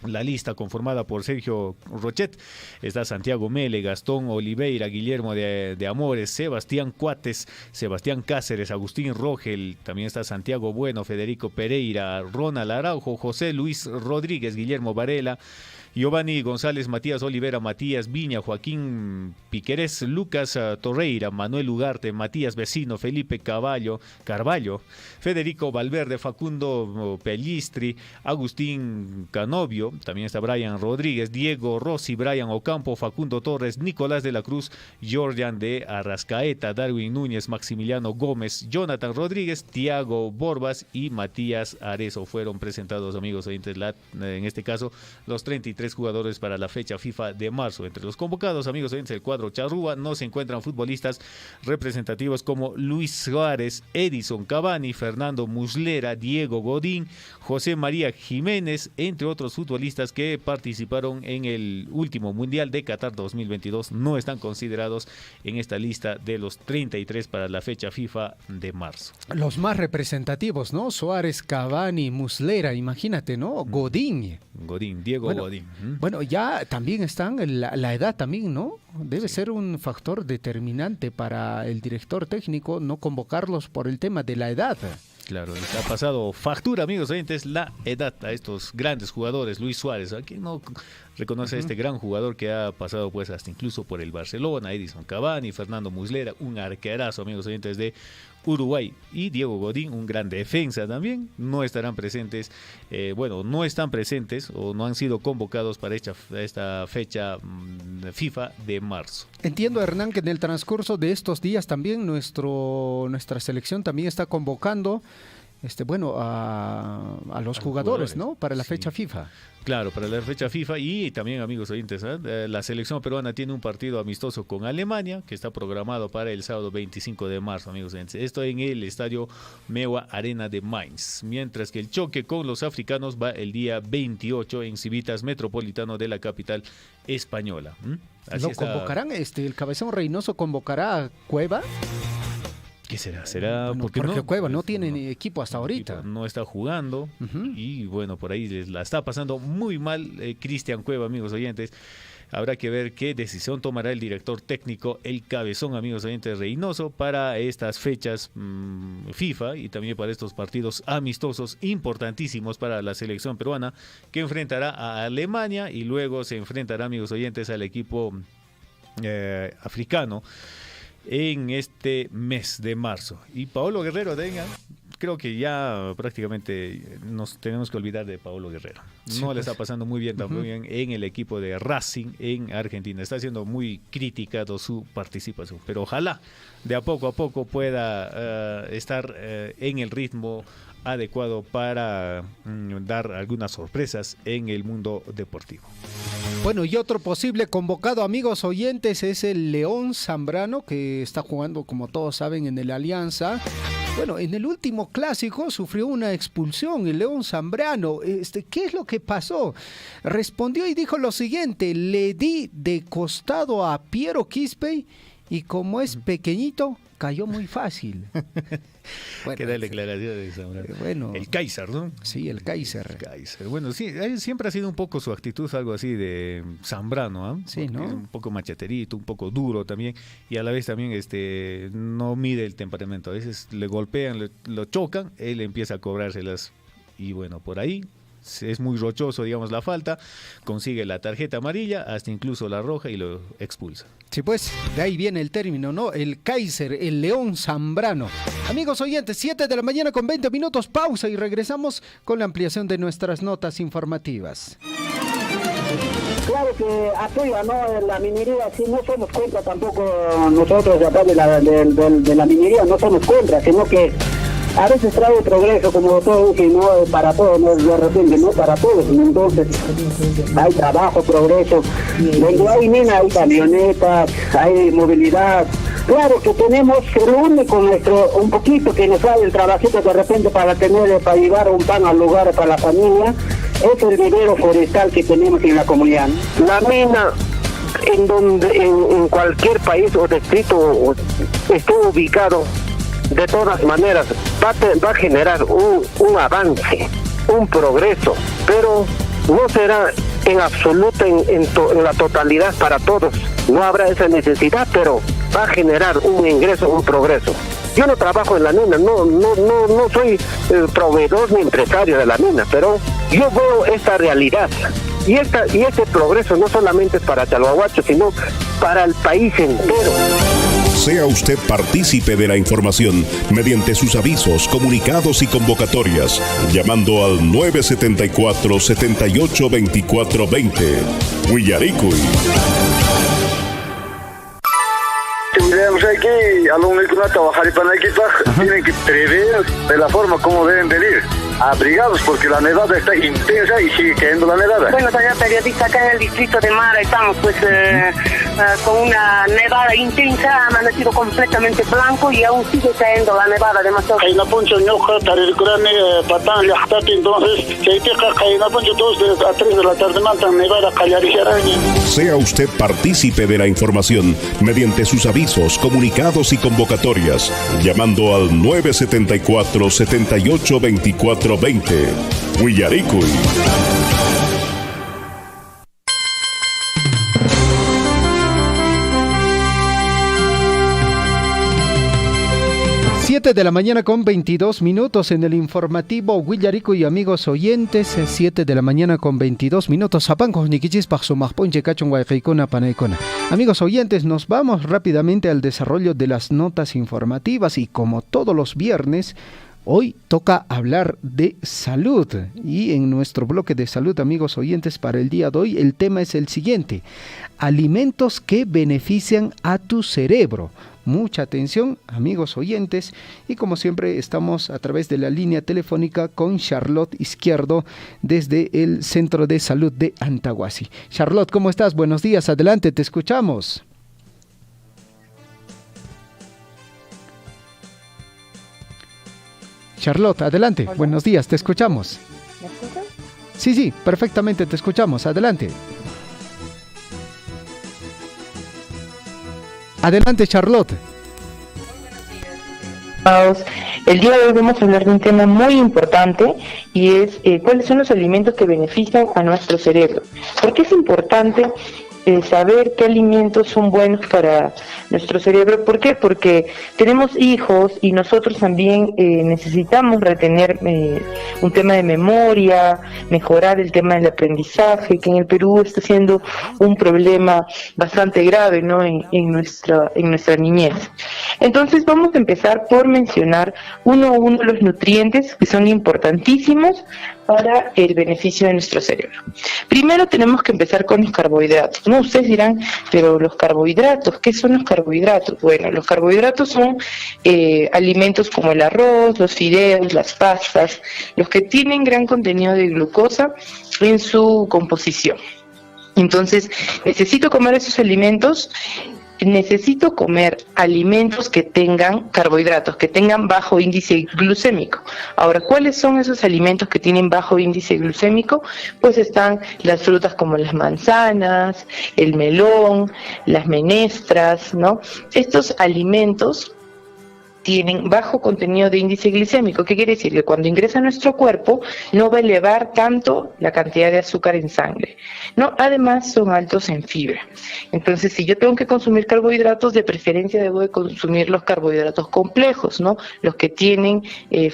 la lista conformada por Sergio Rochet, está Santiago Mele, Gastón Oliveira, Guillermo de Amores, Sebastián Cuates, Sebastián Cáceres, Agustín Rogel, también está Santiago Bueno, Federico Pereira, Ronald Araujo, José Luis Rodríguez, Guillermo Varela, Giovanni González, Matías Olivera, Matías Viña, Joaquín Piquerés, Lucas Torreira, Manuel Ugarte, Matías Vecino, Felipe Carvalho, Federico Valverde, Facundo Pellistri, Agustín Canovio, también está Brian Rodríguez, Diego Rossi, Brian Ocampo, Facundo Torres, Nicolás de la Cruz, Jordan de Arrascaeta, Darwin Núñez, Maximiliano Gómez, Jonathan Rodríguez, Tiago Borbas y Matías Arezo fueron presentados, amigos oyentes, en este caso los 33 jugadores para la fecha FIFA de marzo. Entre los convocados, amigos oyentes, el cuadro charrúa no se encuentran futbolistas representativos como Luis Suárez, Edison Cavani, Fernando Muslera, Diego Godín, José María Jiménez, entre otros futbolistas que participaron en el último Mundial de Qatar 2022. No están considerados en esta lista de los 33 para la fecha FIFA de marzo. Los más representativos, ¿no? Suárez, Cavani, Muslera, imagínate, ¿no? Godín, Diego Godín. Bueno, ya también están, la edad también, ¿no? Debe ser un factor determinante para el director técnico no convocarlos por el tema de la edad. Claro, les ha pasado factura, amigos oyentes, la edad a estos grandes jugadores. Luis Suárez, aquí no reconoce a este gran jugador que ha pasado pues hasta incluso por el Barcelona, Edison Cavani, Fernando Muslera, un arquerazo, amigos oyentes, de Uruguay, y Diego Godín, un gran defensa también. No estarán presentes, no están presentes o no han sido convocados para esta fecha FIFA de marzo. Entiendo, Hernán, que en el transcurso de estos días también nuestra selección también está convocando a los jugadores, ¿no? Para la fecha FIFA. Claro, para la fecha FIFA. Y también, amigos oyentes, la selección peruana tiene un partido amistoso con Alemania que está programado para el sábado 25 de marzo, amigos oyentes. Esto en el estadio Mewa Arena de Mainz. Mientras que el choque con los africanos va el día 28 en Civitas Metropolitano de la capital española. ¿Lo convocarán? ¿El Cabezón Reynoso convocará a Cueva? ¿Qué será? ¿Será bueno, porque Cueva no tiene equipo hasta ahorita? No está jugando y bueno, por ahí la está pasando muy mal Cristian Cueva, amigos oyentes. Habrá que ver qué decisión tomará el director técnico, el Cabezón, amigos oyentes, Reynoso, para estas fechas FIFA y también para estos partidos amistosos importantísimos para la selección peruana, que enfrentará a Alemania y luego se enfrentará, amigos oyentes, al equipo africano en este mes de marzo. Y Paolo Guerrero, creo que ya prácticamente nos tenemos que olvidar de Paolo Guerrero. No le está pasando muy bien también en el equipo de Racing en Argentina. Está siendo muy criticado su participación, pero ojalá de a poco pueda estar en el ritmo adecuado para dar algunas sorpresas en el mundo deportivo. Bueno, y otro posible convocado, amigos oyentes, es el León Zambrano, que está jugando, como todos saben, en el Alianza. Bueno, en el último clásico sufrió una expulsión el León Zambrano. ¿Qué es lo que pasó? Respondió y dijo lo siguiente: le di de costado a Piero Quispe y como es pequeñito, cayó muy fácil. Bueno, ¿qué tal declaración de Zambrano? Bueno, el Kaiser, ¿no? Sí, el Kaiser. Bueno, sí, siempre ha sido un poco su actitud, algo así de Zambrano, ¿eh? Sí, ¿no? Un poco macheterito, un poco duro también, y a la vez también no mide el temperamento. A veces le golpean, lo chocan, él empieza a cobrárselas, y bueno, por ahí es muy rochoso, digamos, la falta, consigue la tarjeta amarilla, hasta incluso la roja, y lo expulsa. Sí, pues, de ahí viene el término, ¿no? El Kaiser, el León Zambrano. Amigos oyentes, 7 de la mañana con 20 minutos, pausa y regresamos con la ampliación de nuestras notas informativas. Claro que apoya, ¿no? La minería, sí, no somos contra tampoco nosotros de acá de la minería, no somos contra, sino que a veces trae progreso, como todos dicen, no para todos, no de repente, no para todos, entonces hay trabajo, progreso, donde hay mina, hay camionetas, hay movilidad. Claro que tenemos el único un poquito que nos sale el trabajito de repente para llevar un pan al lugar para la familia, es el vivero forestal que tenemos en la comunidad. La mina en cualquier país o distrito esté ubicado, de todas maneras va a generar un avance, un progreso, pero no será en absoluto en la totalidad para todos. No habrá esa necesidad, pero va a generar un ingreso, un progreso. Yo no trabajo en la mina, no soy proveedor ni empresario de la mina, pero yo veo esta realidad. Y este progreso no solamente es para Chalhuahuacho, sino para el país entero. Sea usted partícipe de la información mediante sus avisos, comunicados y convocatorias, llamando al 974-782420. Huillaricuy. Tenemos aquí alumnos que no trabajan para tienen que prever de la forma como deben de ir. Abrigados porque la nevada está intensa y sigue cayendo la nevada. Bueno, señor periodista, acá en el distrito de Mara estamos pues con una nevada intensa, ha amanecido completamente blanco y aún sigue cayendo la nevada demasiado. Sea usted partícipe de la información mediante sus avisos, comunicados y convocatorias, llamando al 974-782420. Huillaricuy. 7 de la mañana con 22 minutos en el informativo Huillaricuy y amigos oyentes. 7 de la mañana con 22 minutos. Amigos oyentes, nos vamos rápidamente al desarrollo de las notas informativas y como todos los viernes, hoy toca hablar de salud y en nuestro bloque de salud, amigos oyentes, para el día de hoy el tema es el siguiente: alimentos que benefician a tu cerebro. Mucha atención, amigos oyentes, y como siempre estamos a través de la línea telefónica con Charlotte Izquierdo desde el Centro de Salud de Antahuasi. Charlotte, ¿cómo estás? Buenos días, adelante, te escuchamos. Charlotte, adelante. Hola. Buenos días, te escuchamos. ¿Me escuchas? Sí, perfectamente te escuchamos. Adelante. Adelante, Charlotte. El día de hoy vamos a hablar de un tema muy importante y es cuáles son los alimentos que benefician a nuestro cerebro. ¿Por qué es importante saber qué alimentos son buenos para nuestro cerebro? ¿Por qué? Porque tenemos hijos y nosotros también necesitamos retener un tema de memoria, mejorar el tema del aprendizaje, que en el Perú está siendo un problema bastante grave, ¿no? en nuestra niñez. Entonces vamos a empezar por mencionar uno a uno los nutrientes que son importantísimos para el beneficio de nuestro cerebro. Primero tenemos que empezar con los carbohidratos, ¿no? Ustedes dirán, pero los carbohidratos, ¿qué son los carbohidratos? Bueno, los carbohidratos son alimentos como el arroz, los fideos, las pastas, los que tienen gran contenido de glucosa en su composición. Entonces, necesito comer esos alimentos. Necesito comer alimentos que tengan carbohidratos, que tengan bajo índice glucémico. Ahora, ¿cuáles son esos alimentos que tienen bajo índice glucémico? Pues están las frutas como las manzanas, el melón, las menestras, ¿no? Estos alimentos tienen bajo contenido de índice glicémico. ¿Qué quiere decir? Que cuando ingresa a nuestro cuerpo no va a elevar tanto la cantidad de azúcar en sangre, ¿no? Además son altos en fibra. Entonces, si yo tengo que consumir carbohidratos, de preferencia debo de consumir los carbohidratos complejos, ¿no? Los que tienen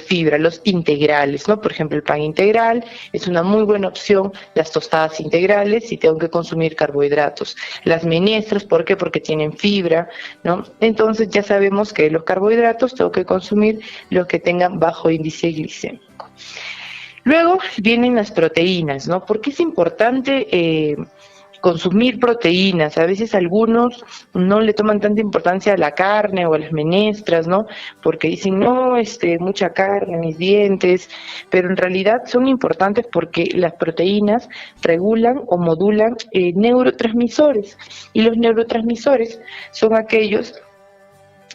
fibra, los integrales, ¿no? Por ejemplo, el pan integral es una muy buena opción, las tostadas integrales si tengo que consumir carbohidratos. Las menestras, ¿por qué? Porque tienen fibra, ¿no? Entonces ya sabemos que los carbohidratos tengo que consumir los que tengan bajo índice glicémico. Luego vienen las proteínas, ¿no? ¿Por qué es importante consumir proteínas. A veces algunos no le toman tanta importancia a la carne o a las menestras, ¿no? Porque dicen, no, mucha carne, mis dientes, pero en realidad son importantes porque las proteínas regulan o modulan neurotransmisores, y los neurotransmisores son aquellos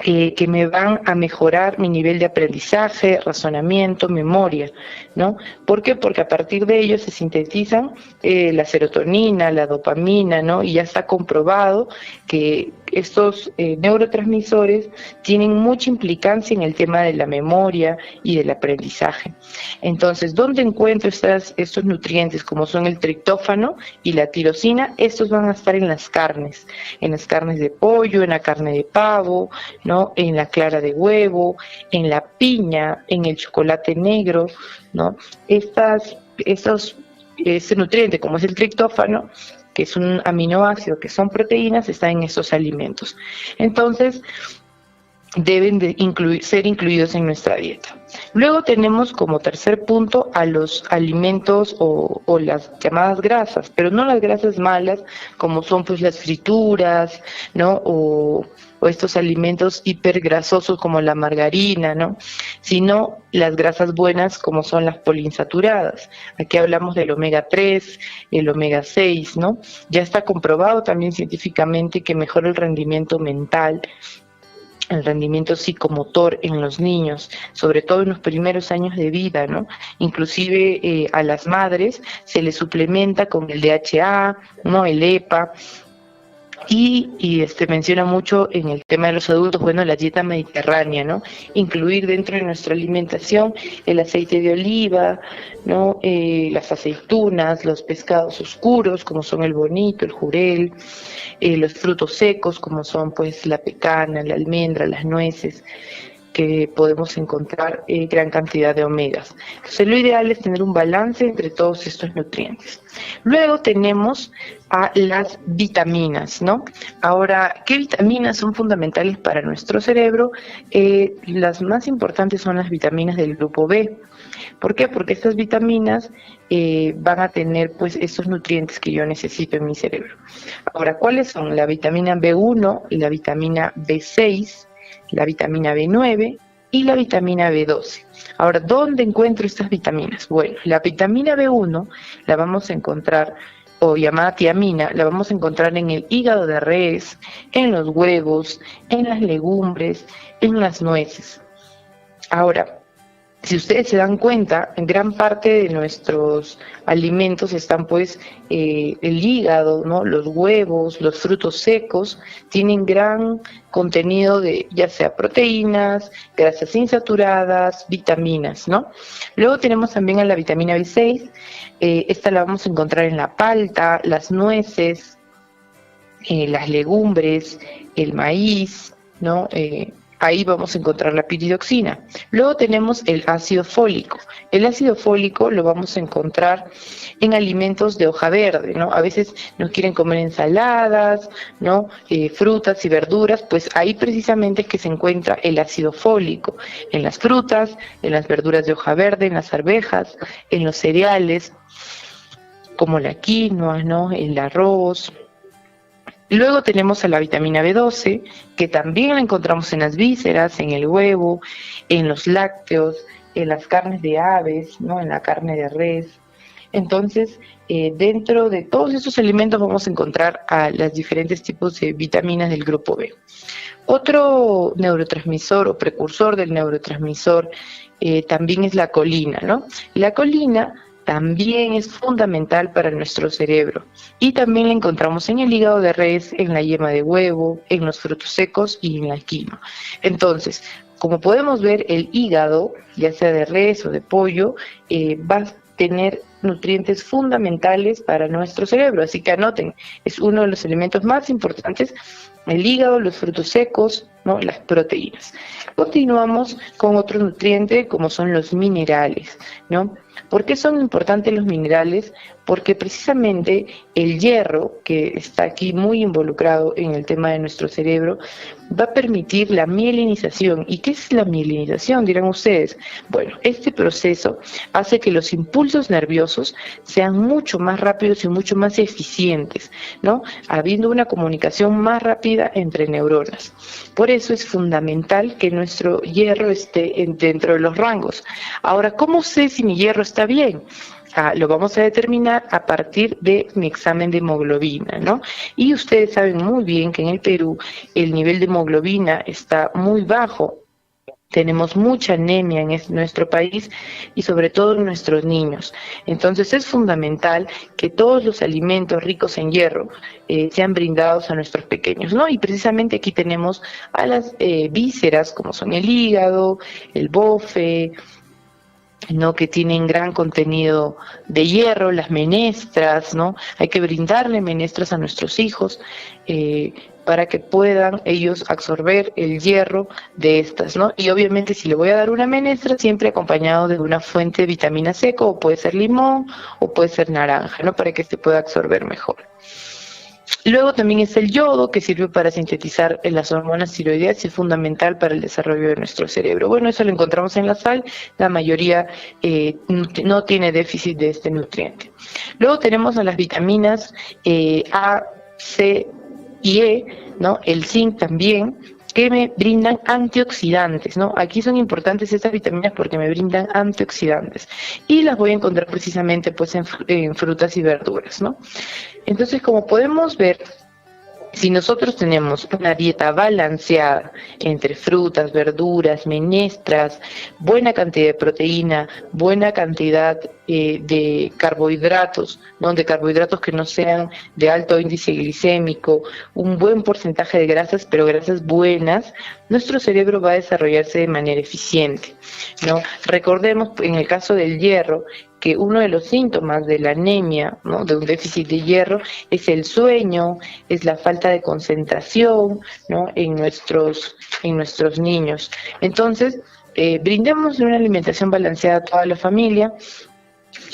que me van a mejorar mi nivel de aprendizaje, razonamiento, memoria, ¿no? ¿Por qué? Porque a partir de ellos se sintetizan la serotonina, la dopamina, ¿no? Y ya está comprobado que estos neurotransmisores tienen mucha implicancia en el tema de la memoria y del aprendizaje. Entonces, ¿dónde encuentro estos nutrientes, como son el triptófano y la tirosina? Estos van a estar en las carnes de pollo, en la carne de pavo, ¿no? En la clara de huevo, en la piña, en el chocolate negro, ¿no? Este nutriente, como es el triptófano, que es un aminoácido, que son proteínas, están en estos alimentos. Entonces, deben de ser incluidos en nuestra dieta. Luego tenemos como tercer punto a los alimentos o las llamadas grasas, pero no las grasas malas, como son pues las frituras, ¿no? O estos alimentos hipergrasosos como la margarina, ¿no? Sino las grasas buenas, como son las poliinsaturadas. Aquí hablamos del omega 3, el omega 6, ¿no? Ya está comprobado también científicamente que mejora el rendimiento mental, el rendimiento psicomotor en los niños, sobre todo en los primeros años de vida, ¿no? Inclusive a las madres se les suplementa con el DHA, ¿no? El EPA, y menciona mucho en el tema de los adultos, bueno, la dieta mediterránea, ¿no? Incluir dentro de nuestra alimentación el aceite de oliva, ¿no? Las aceitunas, los pescados oscuros, como son el bonito, el jurel, los frutos secos, como son pues la pecana, la almendra, las nueces, que podemos encontrar gran cantidad de omegas. Entonces lo ideal es tener un balance entre todos estos nutrientes. Luego tenemos a las vitaminas, ¿no? Ahora, ¿qué vitaminas son fundamentales para nuestro cerebro? Las más importantes son las vitaminas del grupo B. ¿Por qué? Porque estas vitaminas van a tener pues esos nutrientes que yo necesito en mi cerebro. Ahora, ¿cuáles son? La vitamina B1 y la vitamina B6, la vitamina B9 y la vitamina B12. Ahora, ¿dónde encuentro estas vitaminas? Bueno, la vitamina B1 la vamos a encontrar, o llamada tiamina, la vamos a encontrar en el hígado de res, en los huevos, en las legumbres, en las nueces. Ahora, si ustedes se dan cuenta, en gran parte de nuestros alimentos están pues el hígado, ¿no? Los huevos, los frutos secos, tienen gran contenido de ya sea proteínas, grasas insaturadas, vitaminas, ¿no? Luego tenemos también a la vitamina B6, esta la vamos a encontrar en la palta, las nueces, las legumbres, el maíz, ¿no? Ahí vamos a encontrar la piridoxina. Luego tenemos el ácido fólico. El ácido fólico lo vamos a encontrar en alimentos de hoja verde, ¿no? A veces nos quieren comer ensaladas, ¿no? Frutas y verduras, pues ahí precisamente es que se encuentra el ácido fólico. En las frutas, en las verduras de hoja verde, en las arvejas, en los cereales, como la quinoa, ¿no? El arroz. Luego tenemos a la vitamina B12, que también la encontramos en las vísceras, en el huevo, en los lácteos, en las carnes de aves, ¿no? En la carne de res. Entonces, dentro de todos estos alimentos vamos a encontrar a los diferentes tipos de vitaminas del grupo B. Otro neurotransmisor o precursor del neurotransmisor también es la colina, ¿no? La colina también es fundamental para nuestro cerebro y también la encontramos en el hígado de res, en la yema de huevo, en los frutos secos y en la quinoa. Entonces, como podemos ver, el hígado, ya sea de res o de pollo, va a tener nutrientes fundamentales para nuestro cerebro, así que anoten, es uno de los elementos más importantes el hígado, los frutos secos, ¿no? Las proteínas. Continuamos con otro nutriente como son los minerales, ¿no? ¿Por qué son importantes los minerales? Porque precisamente el hierro, que está aquí muy involucrado en el tema de nuestro cerebro, va a permitir la mielinización. ¿Y qué es la mielinización? Dirán ustedes. Bueno, este proceso hace que los impulsos nerviosos sean mucho más rápidos y mucho más eficientes, ¿no? Habiendo una comunicación más rápida entre neuronas. Por eso es fundamental que nuestro hierro esté dentro de los rangos. Ahora, ¿cómo sé si mi hierro está bien? Lo vamos a determinar a partir de mi examen de hemoglobina, ¿no? Y ustedes saben muy bien que en el Perú el nivel de hemoglobina está muy bajo. Tenemos mucha anemia en nuestro país y sobre todo en nuestros niños. Entonces es fundamental que todos los alimentos ricos en hierro sean brindados a nuestros pequeños, ¿no? Y precisamente aquí tenemos a las vísceras, como son el hígado, el bofe, ¿no? Que tienen gran contenido de hierro, las menestras, ¿no? Hay que brindarle menestras a nuestros hijos para que puedan ellos absorber el hierro de estas, ¿no? Y obviamente si le voy a dar una menestra, siempre acompañado de una fuente de vitamina C, o puede ser limón o puede ser naranja, ¿no? Para que se pueda absorber mejor. Luego también está el yodo, que sirve para sintetizar las hormonas tiroideas y es fundamental para el desarrollo de nuestro cerebro. Bueno, eso lo encontramos en la sal, la mayoría no tiene déficit de este nutriente. Luego tenemos a las vitaminas A, C y E, ¿no? El zinc también, que me brindan antioxidantes, ¿no? Aquí son importantes estas vitaminas porque me brindan antioxidantes y las voy a encontrar precisamente pues en frutas y verduras, ¿no? Entonces, como podemos ver, si nosotros tenemos una dieta balanceada entre frutas, verduras, menestras, buena cantidad de proteína, buena cantidad de carbohidratos, ¿no? De carbohidratos que no sean de alto índice glicémico, un buen porcentaje de grasas, pero grasas buenas, nuestro cerebro va a desarrollarse de manera eficiente, ¿no? Recordemos, en el caso del hierro, que uno de los síntomas de la anemia, ¿no? De un déficit de hierro, es el sueño, es la falta de concentración, ¿no? en nuestros niños. Entonces, brindemos una alimentación balanceada a toda la familia.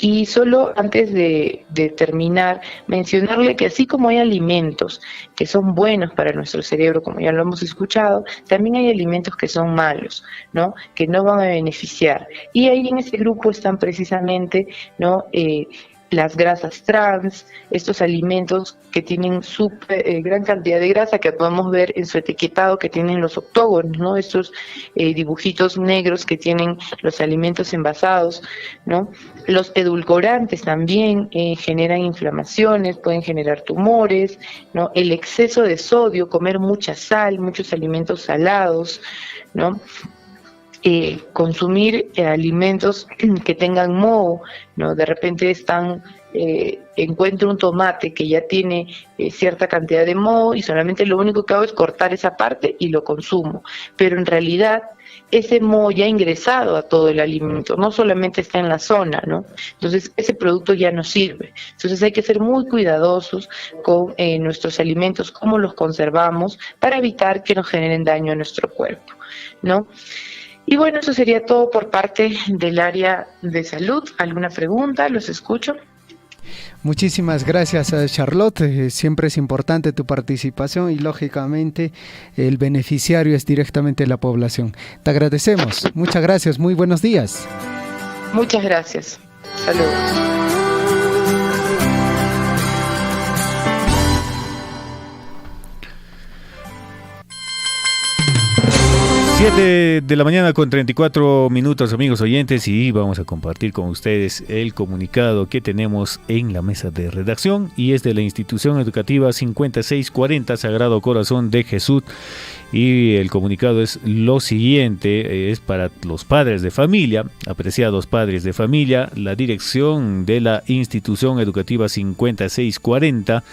Y solo antes de terminar, mencionarle que así como hay alimentos que son buenos para nuestro cerebro, como ya lo hemos escuchado, también hay alimentos que son malos, ¿no? Que no van a beneficiar. Y ahí en ese grupo están precisamente, ¿no? Las grasas trans, estos alimentos que tienen gran cantidad de grasa, que podemos ver en su etiquetado, que tienen los octógonos, ¿no? Estos dibujitos negros que tienen los alimentos envasados, ¿no? Los edulcorantes también generan inflamaciones, pueden generar tumores, ¿no? El exceso de sodio, comer mucha sal, muchos alimentos salados, ¿no? Consumir alimentos que tengan moho, ¿no? De repente encuentro un tomate que ya tiene cierta cantidad de moho y solamente lo único que hago es cortar esa parte y lo consumo, pero en realidad ese moho ya ha ingresado a todo el alimento, no solamente está en la zona, ¿no? Entonces ese producto ya no sirve. Entonces hay que ser muy cuidadosos con nuestros alimentos, cómo los conservamos, para evitar que nos generen daño a nuestro cuerpo, ¿no? Y bueno, eso sería todo por parte del área de salud. ¿Alguna pregunta? Los escucho. Muchísimas gracias, Charlotte. Siempre es importante tu participación y lógicamente el beneficiario es directamente la población. Te agradecemos. Muchas gracias. Muy buenos días. Muchas gracias. Saludos. 7 de la mañana con 34 minutos, amigos oyentes, y vamos a compartir con ustedes el comunicado que tenemos en la mesa de redacción, y es de la institución educativa 5640 Sagrado Corazón de Jesús, y el comunicado es lo siguiente: es para los padres de familia. Apreciados padres de familia, la dirección de la institución educativa 5640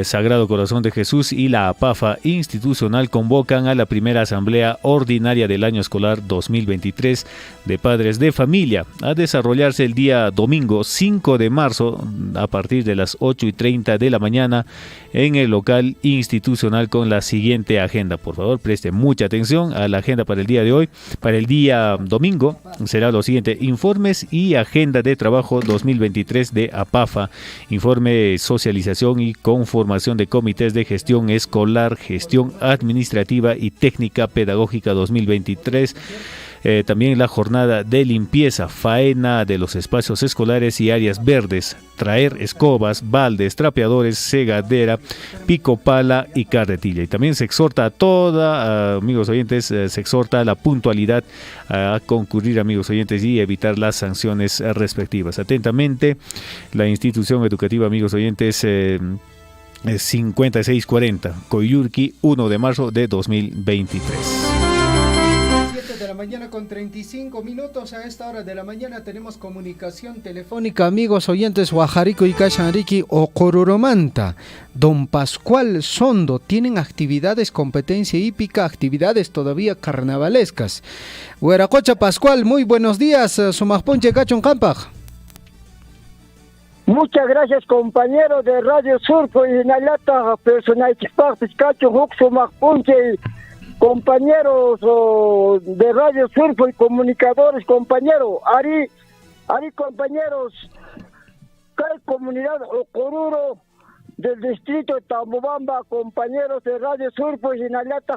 Sagrado Corazón de Jesús y la APAFA institucional convocan a la primera asamblea ordinaria del año escolar 2023 de padres de familia a desarrollarse el día domingo 5 de marzo a partir de las 8:30 de la mañana en el local institucional con la siguiente agenda. Por favor, preste mucha atención a la agenda para el día de hoy. Para el día domingo será lo siguiente: informes y agenda de trabajo 2023 de APAFA, informe socialización y conformación de comités de gestión escolar, gestión administrativa y técnica pedagógica 2023. También la jornada de limpieza, faena de los espacios escolares y áreas verdes, traer escobas, baldes, trapeadores, segadera, pico, pala y carretilla. Y también se exhorta a amigos oyentes, se exhorta a la puntualidad, a concurrir, amigos oyentes, y evitar las sanciones respectivas. Atentamente, la institución educativa, amigos oyentes, 5640, Coyurqui, 1 de marzo de 2023. De la mañana con 35 minutos. A esta hora de la mañana tenemos comunicación telefónica, amigos oyentes. Huajarico y Cachanriqui o Cororomanta. Don Pascual Sondo, tienen actividades, competencia hípica, actividades todavía carnavalescas. Hueracocha Pascual, muy buenos días. Sumajponche Cachon Campaj. Muchas gracias, compañeros de Radio Surco y Nalata, personal Cachon Huxo Majponche. Compañeros de Radio Surfo y comunicadores, compañeros, Ari, compañeros, cada comunidad Ocoruro del distrito de Tambobamba, compañeros de Radio Surfo y Nalata,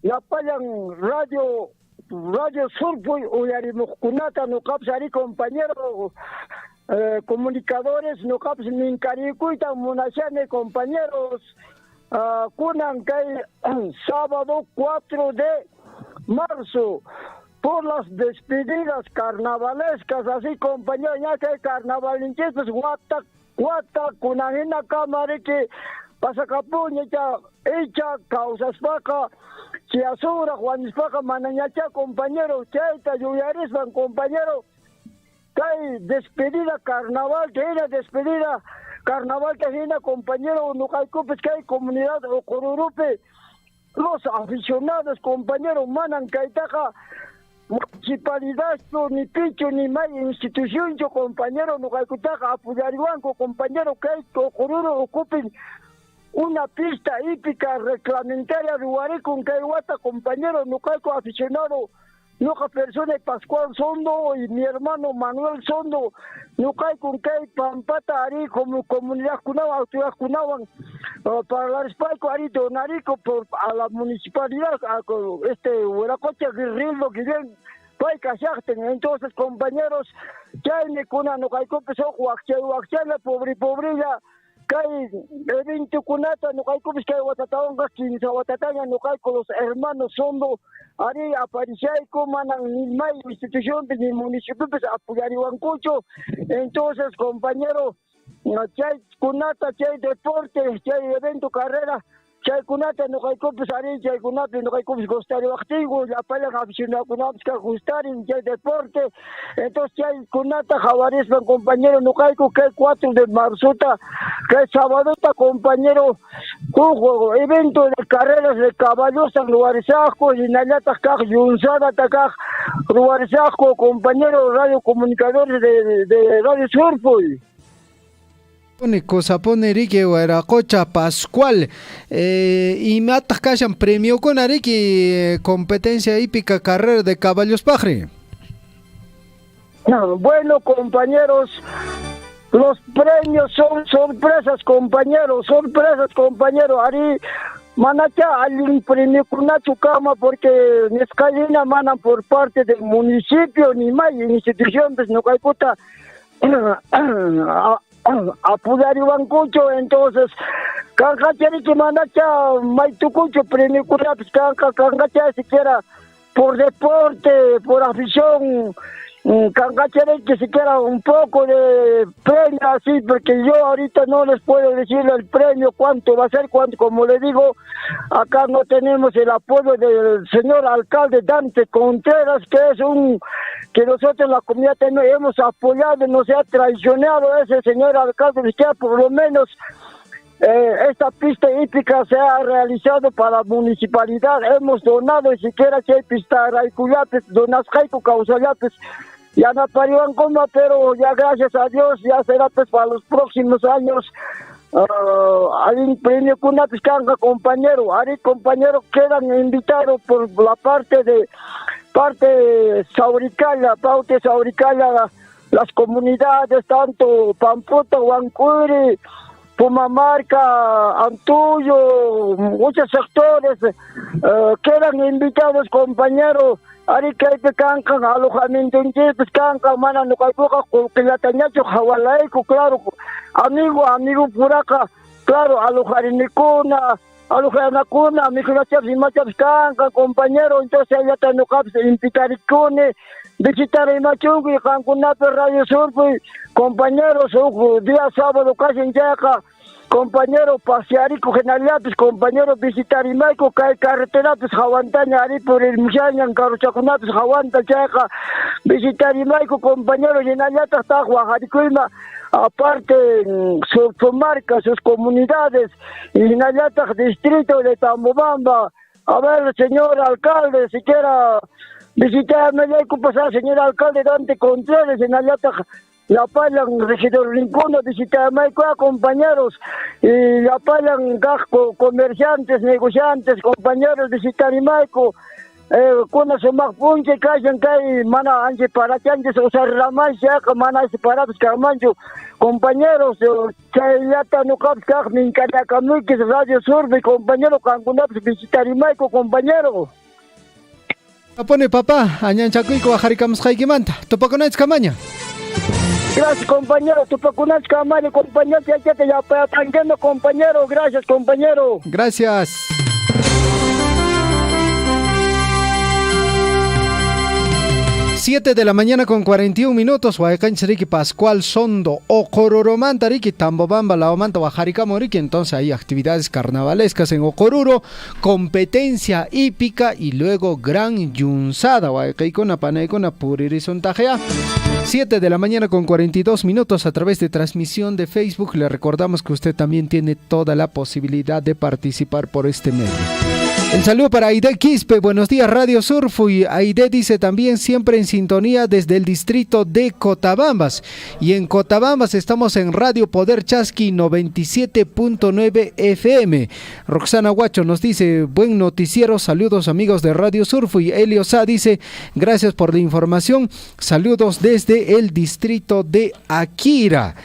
la payan Radio Surfo y Uyarimukunata, no caps Ari, compañeros, comunicadores, no caps Mincaricuita, Munachane, compañeros. Kunan kay sábado 4 de marzo por las despedidas carnavalescas, así compañeros, ya que carnavalinches pues guata kunanina cámara que pasacapuña hecha causas paca chiasura Juanispaca manañacha, compañero chaita yuyarisban, compañero kay despedida carnaval, que era despedida carnaval que viene, compañero, no hay copes que hay comunidad o Corurupe, los aficionados, compañero, manan caitaja, municipalidad, ni picho, ni más institución, yo, compañero, no hay cutaja, apoyar banco, compañero, que hay Coruro ocupen una pista hípica reglamentaria de Huarecón, que hay guata, compañero, no hay aficionado. No hay persona Pascual Sondo y mi hermano Manuel Sondo, no hay con que pampata ari como comunidad cunaban, autoridad cunaban para el espacio ari donarico por a la municipalidad a Hueracocha Guerrillo que bien hay que hacer. Entonces, compañeros, ya en Cuna no hay que empezar la pobrilla. Kay evento kunata no hay como que watataon gaskin sa watatanya no hay con los hermanos Sondo ari aparichay ko manan ni may institución de municipio pues apoyar Huancucho. Entonces, compañero, chay kunata, chay deporte, chay evento carrera, chay kunata no hay como ari chay kunata no hay como gustar activo ya para aficionado kunata que gustar en chay deporte. Entonces, chay kunata javarés, compañero, no hay que 4 de marzo que sábado, compañero, juego, evento de carreras de caballos en Luarizasco y Nayata Yunzada Takaj, Luarizasco, compañero radio comunicadores de Radio Surfo. Cosapone Rique Hueracocha Pascual y me atacan premio con Arique competencia hípica carrera de caballos pajre. Bueno, compañeros, los premios son sorpresas, compañeros, Ari manacha al premio Kunachu Kama porque Nescalina manan por parte del municipio ni más institución pues no hay puta apoyar Huancucho. Entonces Cancachari que manacha Maitucucho premio Kunachu Cancacha siquiera por deporte, por afición. Cancachere que siquiera un poco de premio así, porque yo ahorita no les puedo decir el premio cuánto va a ser, como le digo, acá no tenemos el apoyo del señor alcalde Dante Contreras, que es que nosotros la comunidad hemos apoyado, no se ha traicionado ese señor alcalde, que por lo menos esta pista hípica se ha realizado para la municipalidad. Hemos donado, y siquiera que hay pista raicuyapes, donas jaico causayapes, ya no parió en coma, pero ya gracias a Dios ya será pues para los próximos años. Hay premio Kunapis Kanga, compañero. Ari, compañero, quedan invitados por la parte Sauricala, Paute Sauricala, las comunidades, tanto Pamputa, Huancuri, Pumamarca, Antullo, muchos sectores, quedan invitados, compañero. Ari que cancan alojamiento en Chipes, cancan, mana no caipoca, que la tañacho, jawalaico, claro, amigo puraca, claro, alojar en mi cuna, alojar en la cuna, mi cuna chaps y machas cancan, compañero, entonces allá está no caps, invitar y cune, visitar el machungo y cancunape Radio Sur, pues, compañeros, día sábado casi en Yaca, compañero, pasearico generalapis, compañero, visitar y maico, cae carreterapis, jawantaña, ari por el muchañan, caruchacunapis, jawanta, chaca, visitar y maico, compañero, llenallata, está guajaricuima, aparte, sus comarcas, sus comunidades, y llenallata, distrito de Tambobamba. A ver, señor alcalde, si quiera visitarme, ya hay que pasar, señor alcalde, Dante Contreras, en Ayata, la palan, regidor Rincón, visitarme, compañeros, y la palan, comerciantes, negociantes, compañeros, visitar y maico, cuando se más punche, callan, mana, antes para que antes, o sea, ramay, ya, mana, separados, carmancho, compañeros, ya está no capta, mi que es Radio Sur, mi compañero, Cancunap, visitar y maico, compañero. Pone papá, añanchacuico, bajaricamos jaikimanta, topaconais camaña. Gracias, compañero, topaconais camaña, compañero, ya te ya tranquilo, compañero, gracias, compañero. Gracias. Siete de la mañana con 41 minutos. Huaycanchiriki Pascual Sondo Ocororomantariki Tambobamba Laomanta Huajaricamoriki. Entonces hay actividades carnavalescas en Ocoruro, competencia hípica y luego gran yunzada. Huaycaicona Panaicona Puririzontajea. 7 de la mañana con 42 minutos a través de transmisión de Facebook. Le recordamos que usted también tiene toda la posibilidad de participar por este medio. El saludo para Aide Quispe, buenos días Radio Surfu, y Aide dice también siempre en sintonía desde el distrito de Cotabambas, y en Cotabambas estamos en Radio Poder Chasqui 97.9 FM. Roxana Huacho nos dice buen noticiero, saludos amigos de Radio Surfu, y Elio Sá dice gracias por la información, saludos desde el distrito de Akira.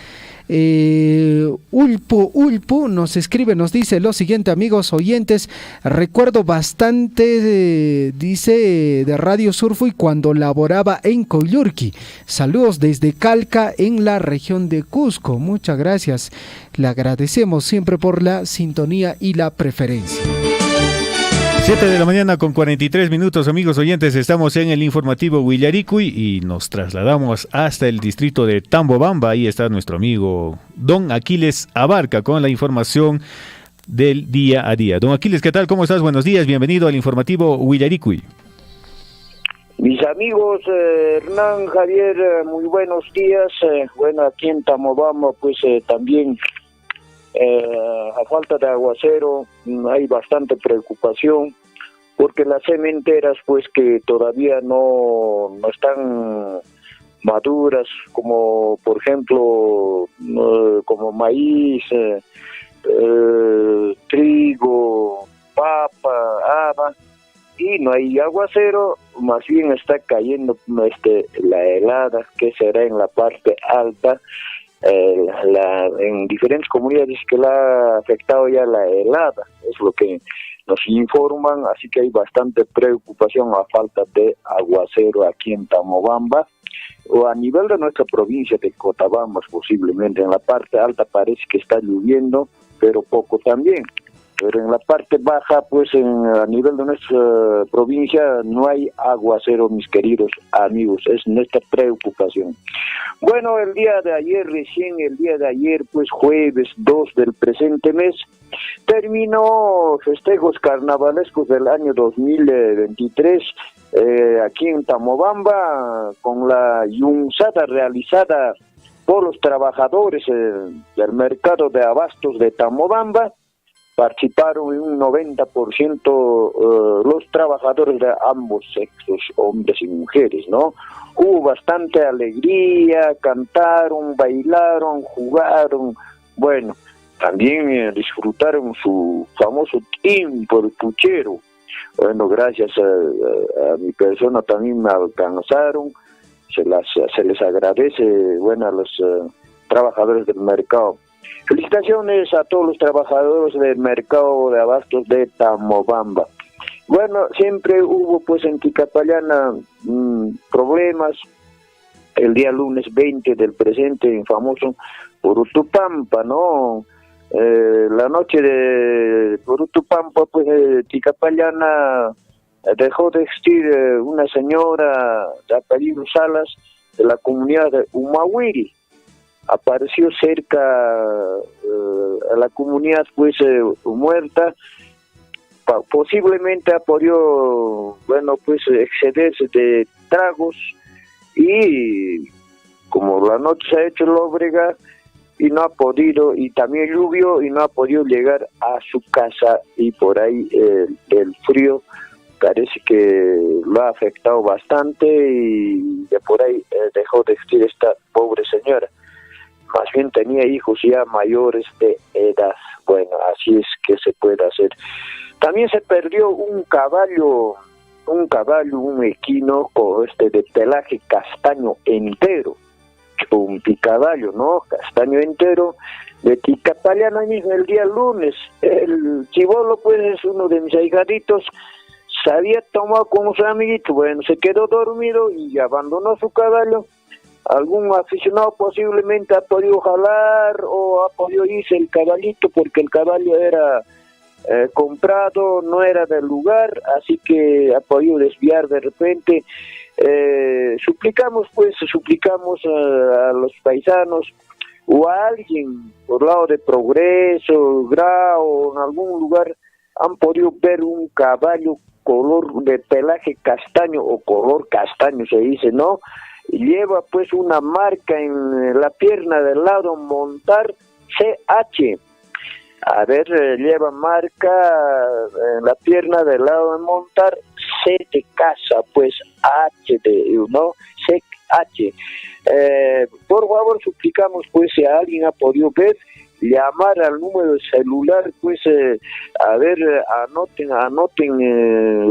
Ulpu nos escribe, nos dice lo siguiente, amigos oyentes, recuerdo bastante, dice, de Radio Surfu y cuando laboraba en Coyurqui. Saludos desde Calca en la región de Cusco. Muchas gracias, le agradecemos siempre por la sintonía y la preferencia. 7 de la mañana con 43 minutos, amigos oyentes, estamos en el informativo Huillaricuy y nos trasladamos hasta el distrito de Tambobamba. Ahí está nuestro amigo Don Aquiles Abarca con la información del día a día. Don Aquiles, ¿qué tal? ¿Cómo estás? Buenos días, bienvenido al informativo Huillaricuy. Mis amigos Hernán, Javier, muy buenos días. Bueno, aquí en Tambobamba pues también a falta de aguacero hay bastante preocupación porque las cementeras pues que todavía no están maduras, como por ejemplo como maíz, trigo, papa, haba, y no hay aguacero, más bien está cayendo la helada que será en la parte alta. En diferentes comunidades que la ha afectado ya la helada, es lo que nos informan, así que hay bastante preocupación a falta de aguacero aquí en Tambobamba, o a nivel de nuestra provincia de Cotabambas posiblemente. En la parte alta parece que está lloviendo, pero poco también. Pero en la parte baja, pues a nivel de nuestra provincia no hay aguacero, mis queridos amigos, es nuestra preocupación. Bueno, el día de ayer, pues jueves 2 del presente mes, terminó festejos carnavalescos del año 2023 aquí en Tambobamba con la yunzada realizada por los trabajadores del mercado de abastos de Tamobamba. Participaron en un 90% los trabajadores de ambos sexos, hombres y mujeres, ¿no? Hubo bastante alegría, cantaron, bailaron, jugaron, bueno, también disfrutaron su famoso tiempo de puchero. Bueno, gracias a mi persona también me alcanzaron, se les agradece, bueno, a los trabajadores del mercado. Felicitaciones a todos los trabajadores del mercado de abastos de Tamobamba. Bueno, siempre hubo pues en Ticapayana problemas. El día lunes 20 del presente, en famoso Purutupampa, ¿no? La noche de Purutupampa, pues Ticapayana dejó de existir una señora de apellido Salas de la comunidad de Humahuiri. Apareció cerca a la comunidad pues muerta, posiblemente ha podido, bueno, pues excederse de tragos y como la noche se ha hecho lóbrega y no ha podido, y también llovió y no ha podido llegar a su casa, y por ahí el frío parece que lo ha afectado bastante y de por ahí dejó de existir esta pobre señora. Más bien tenía hijos ya mayores de edad. Bueno, así es que se puede hacer. También se perdió un caballo, un equino de pelaje castaño entero, un picaballo, ¿no? Castaño entero, de Ticapayana mismo el día lunes. El chibolo, pues, es uno de mis ahijaditos, se había tomado con su amiguito, bueno, se quedó dormido y abandonó su caballo. Algún aficionado posiblemente ha podido jalar o ha podido irse el caballito porque el caballo era comprado, no era del lugar, así que ha podido desviar de repente. Suplicamos a los paisanos o a alguien por lado de Progreso, Grao, en algún lugar han podido ver un caballo color de pelaje castaño o color castaño se dice, ¿no? Lleva pues una marca en la pierna del lado montar CH. A ver, lleva marca en la pierna del lado de montar C de casa, pues H de, ¿no? CH. Por favor, suplicamos pues si alguien ha podido ver, llamar al número de celular, pues a ver, anoten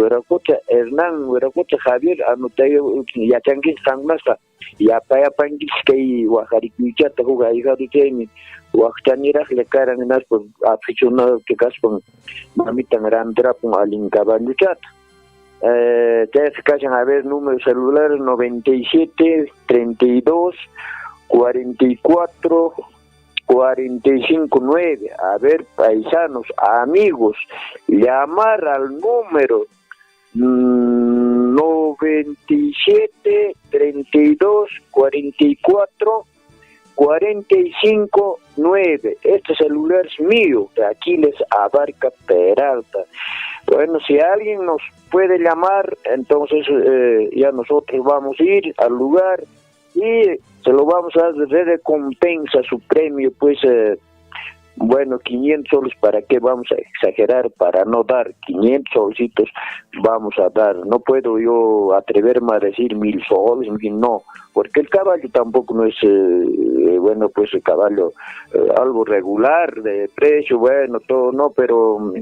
Hueracocha Hernán, Hueracocha Javier, anoten ya changuis sangmasa, ya paya panguis que Huajarikuchata juga hija de Jamie, Huachanira le caran en as por aficionado que caspon mamitan randra con alincabaluchat. Te callan a ver número celular 97 32 44 45-9, a ver, paisanos, amigos, llamar al número 97 32 44 45-9. Este celular es mío, de Aquiles Abarca Peralta. Bueno, si alguien nos puede llamar, entonces ya nosotros vamos a ir al lugar y se lo vamos a dar de recompensa, su premio, pues, bueno, 500 soles, ¿para qué vamos a exagerar? Para no dar 500 solcitos, vamos a dar, no puedo yo atreverme a decir 1000 soles, no, porque el caballo tampoco no es, bueno, pues el caballo, algo regular de precio, bueno, todo, no, pero...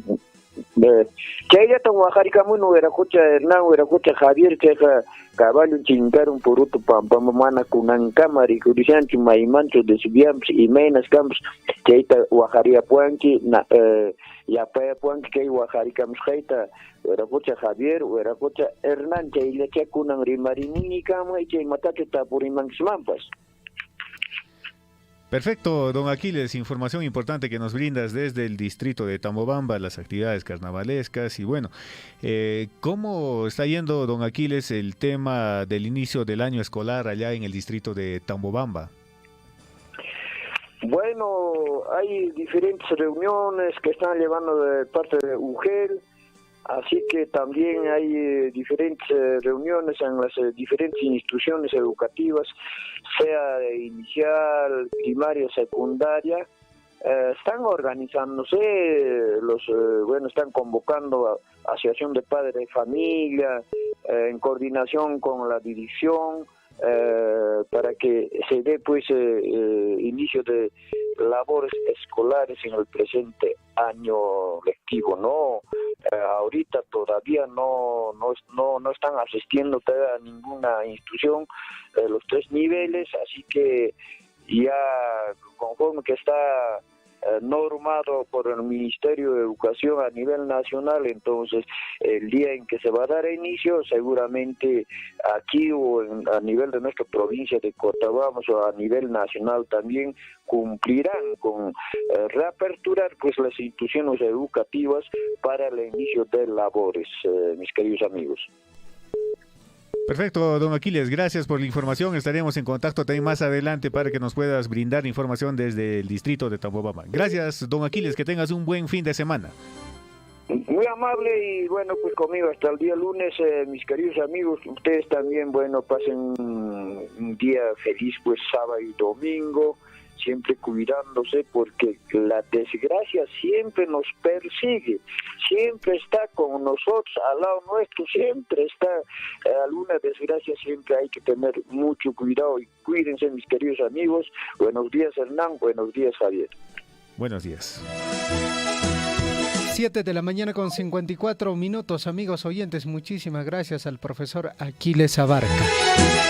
que ella tan Oaxaca muy no era cocha Hernán, era cocha Javier, que caballo chingaron por otro pampamana con un cámara y curiosidad maimancho de subiamos y menos campos que ahí Oaxaca puanqui ya para puanqui que Oaxaca muscaita era cocha Javier o era cocha Hernán que ella que con un rimarini cama y que matate ta por imanxmampas. Perfecto, don Aquiles, información importante que nos brindas desde el distrito de Tamobamba, las actividades carnavalescas y bueno, ¿cómo está yendo, don Aquiles, el tema del inicio del año escolar allá en el distrito de Tamobamba? Bueno, hay diferentes reuniones que están llevando de parte de UGEL, Así que también hay diferentes reuniones en las diferentes instituciones educativas, sea inicial, primaria, secundaria. Están organizándose, están convocando a Asociación de Padres de Familia, en coordinación con la dirección, para que se dé pues inicio de labores escolares en el presente año lectivo, ¿no? Ahorita todavía no están asistiendo a ninguna institución los 3 niveles, así que ya conforme que está normado por el Ministerio de Educación a nivel nacional, entonces el día en que se va a dar inicio, seguramente aquí o a nivel de nuestra provincia de Cotabambas o a nivel nacional también cumplirán con reaperturar pues las instituciones educativas para el inicio de labores, mis queridos amigos. Perfecto, don Aquiles, gracias por la información. Estaremos en contacto también más adelante para que nos puedas brindar información desde el distrito de Tambobamba. Gracias, don Aquiles, que tengas un buen fin de semana. Muy amable y bueno, pues conmigo hasta el día lunes, mis queridos amigos, ustedes también, bueno, pasen un día feliz, pues sábado y domingo, siempre cuidándose porque la desgracia siempre nos persigue, siempre está con nosotros, al lado nuestro, siempre está alguna desgracia, siempre hay que tener mucho cuidado y cuídense, mis queridos amigos. Buenos días, Hernán, buenos días, Javier. Buenos días. 7 de la mañana con 54 minutos, amigos oyentes. Muchísimas gracias al profesor Aquiles Abarca.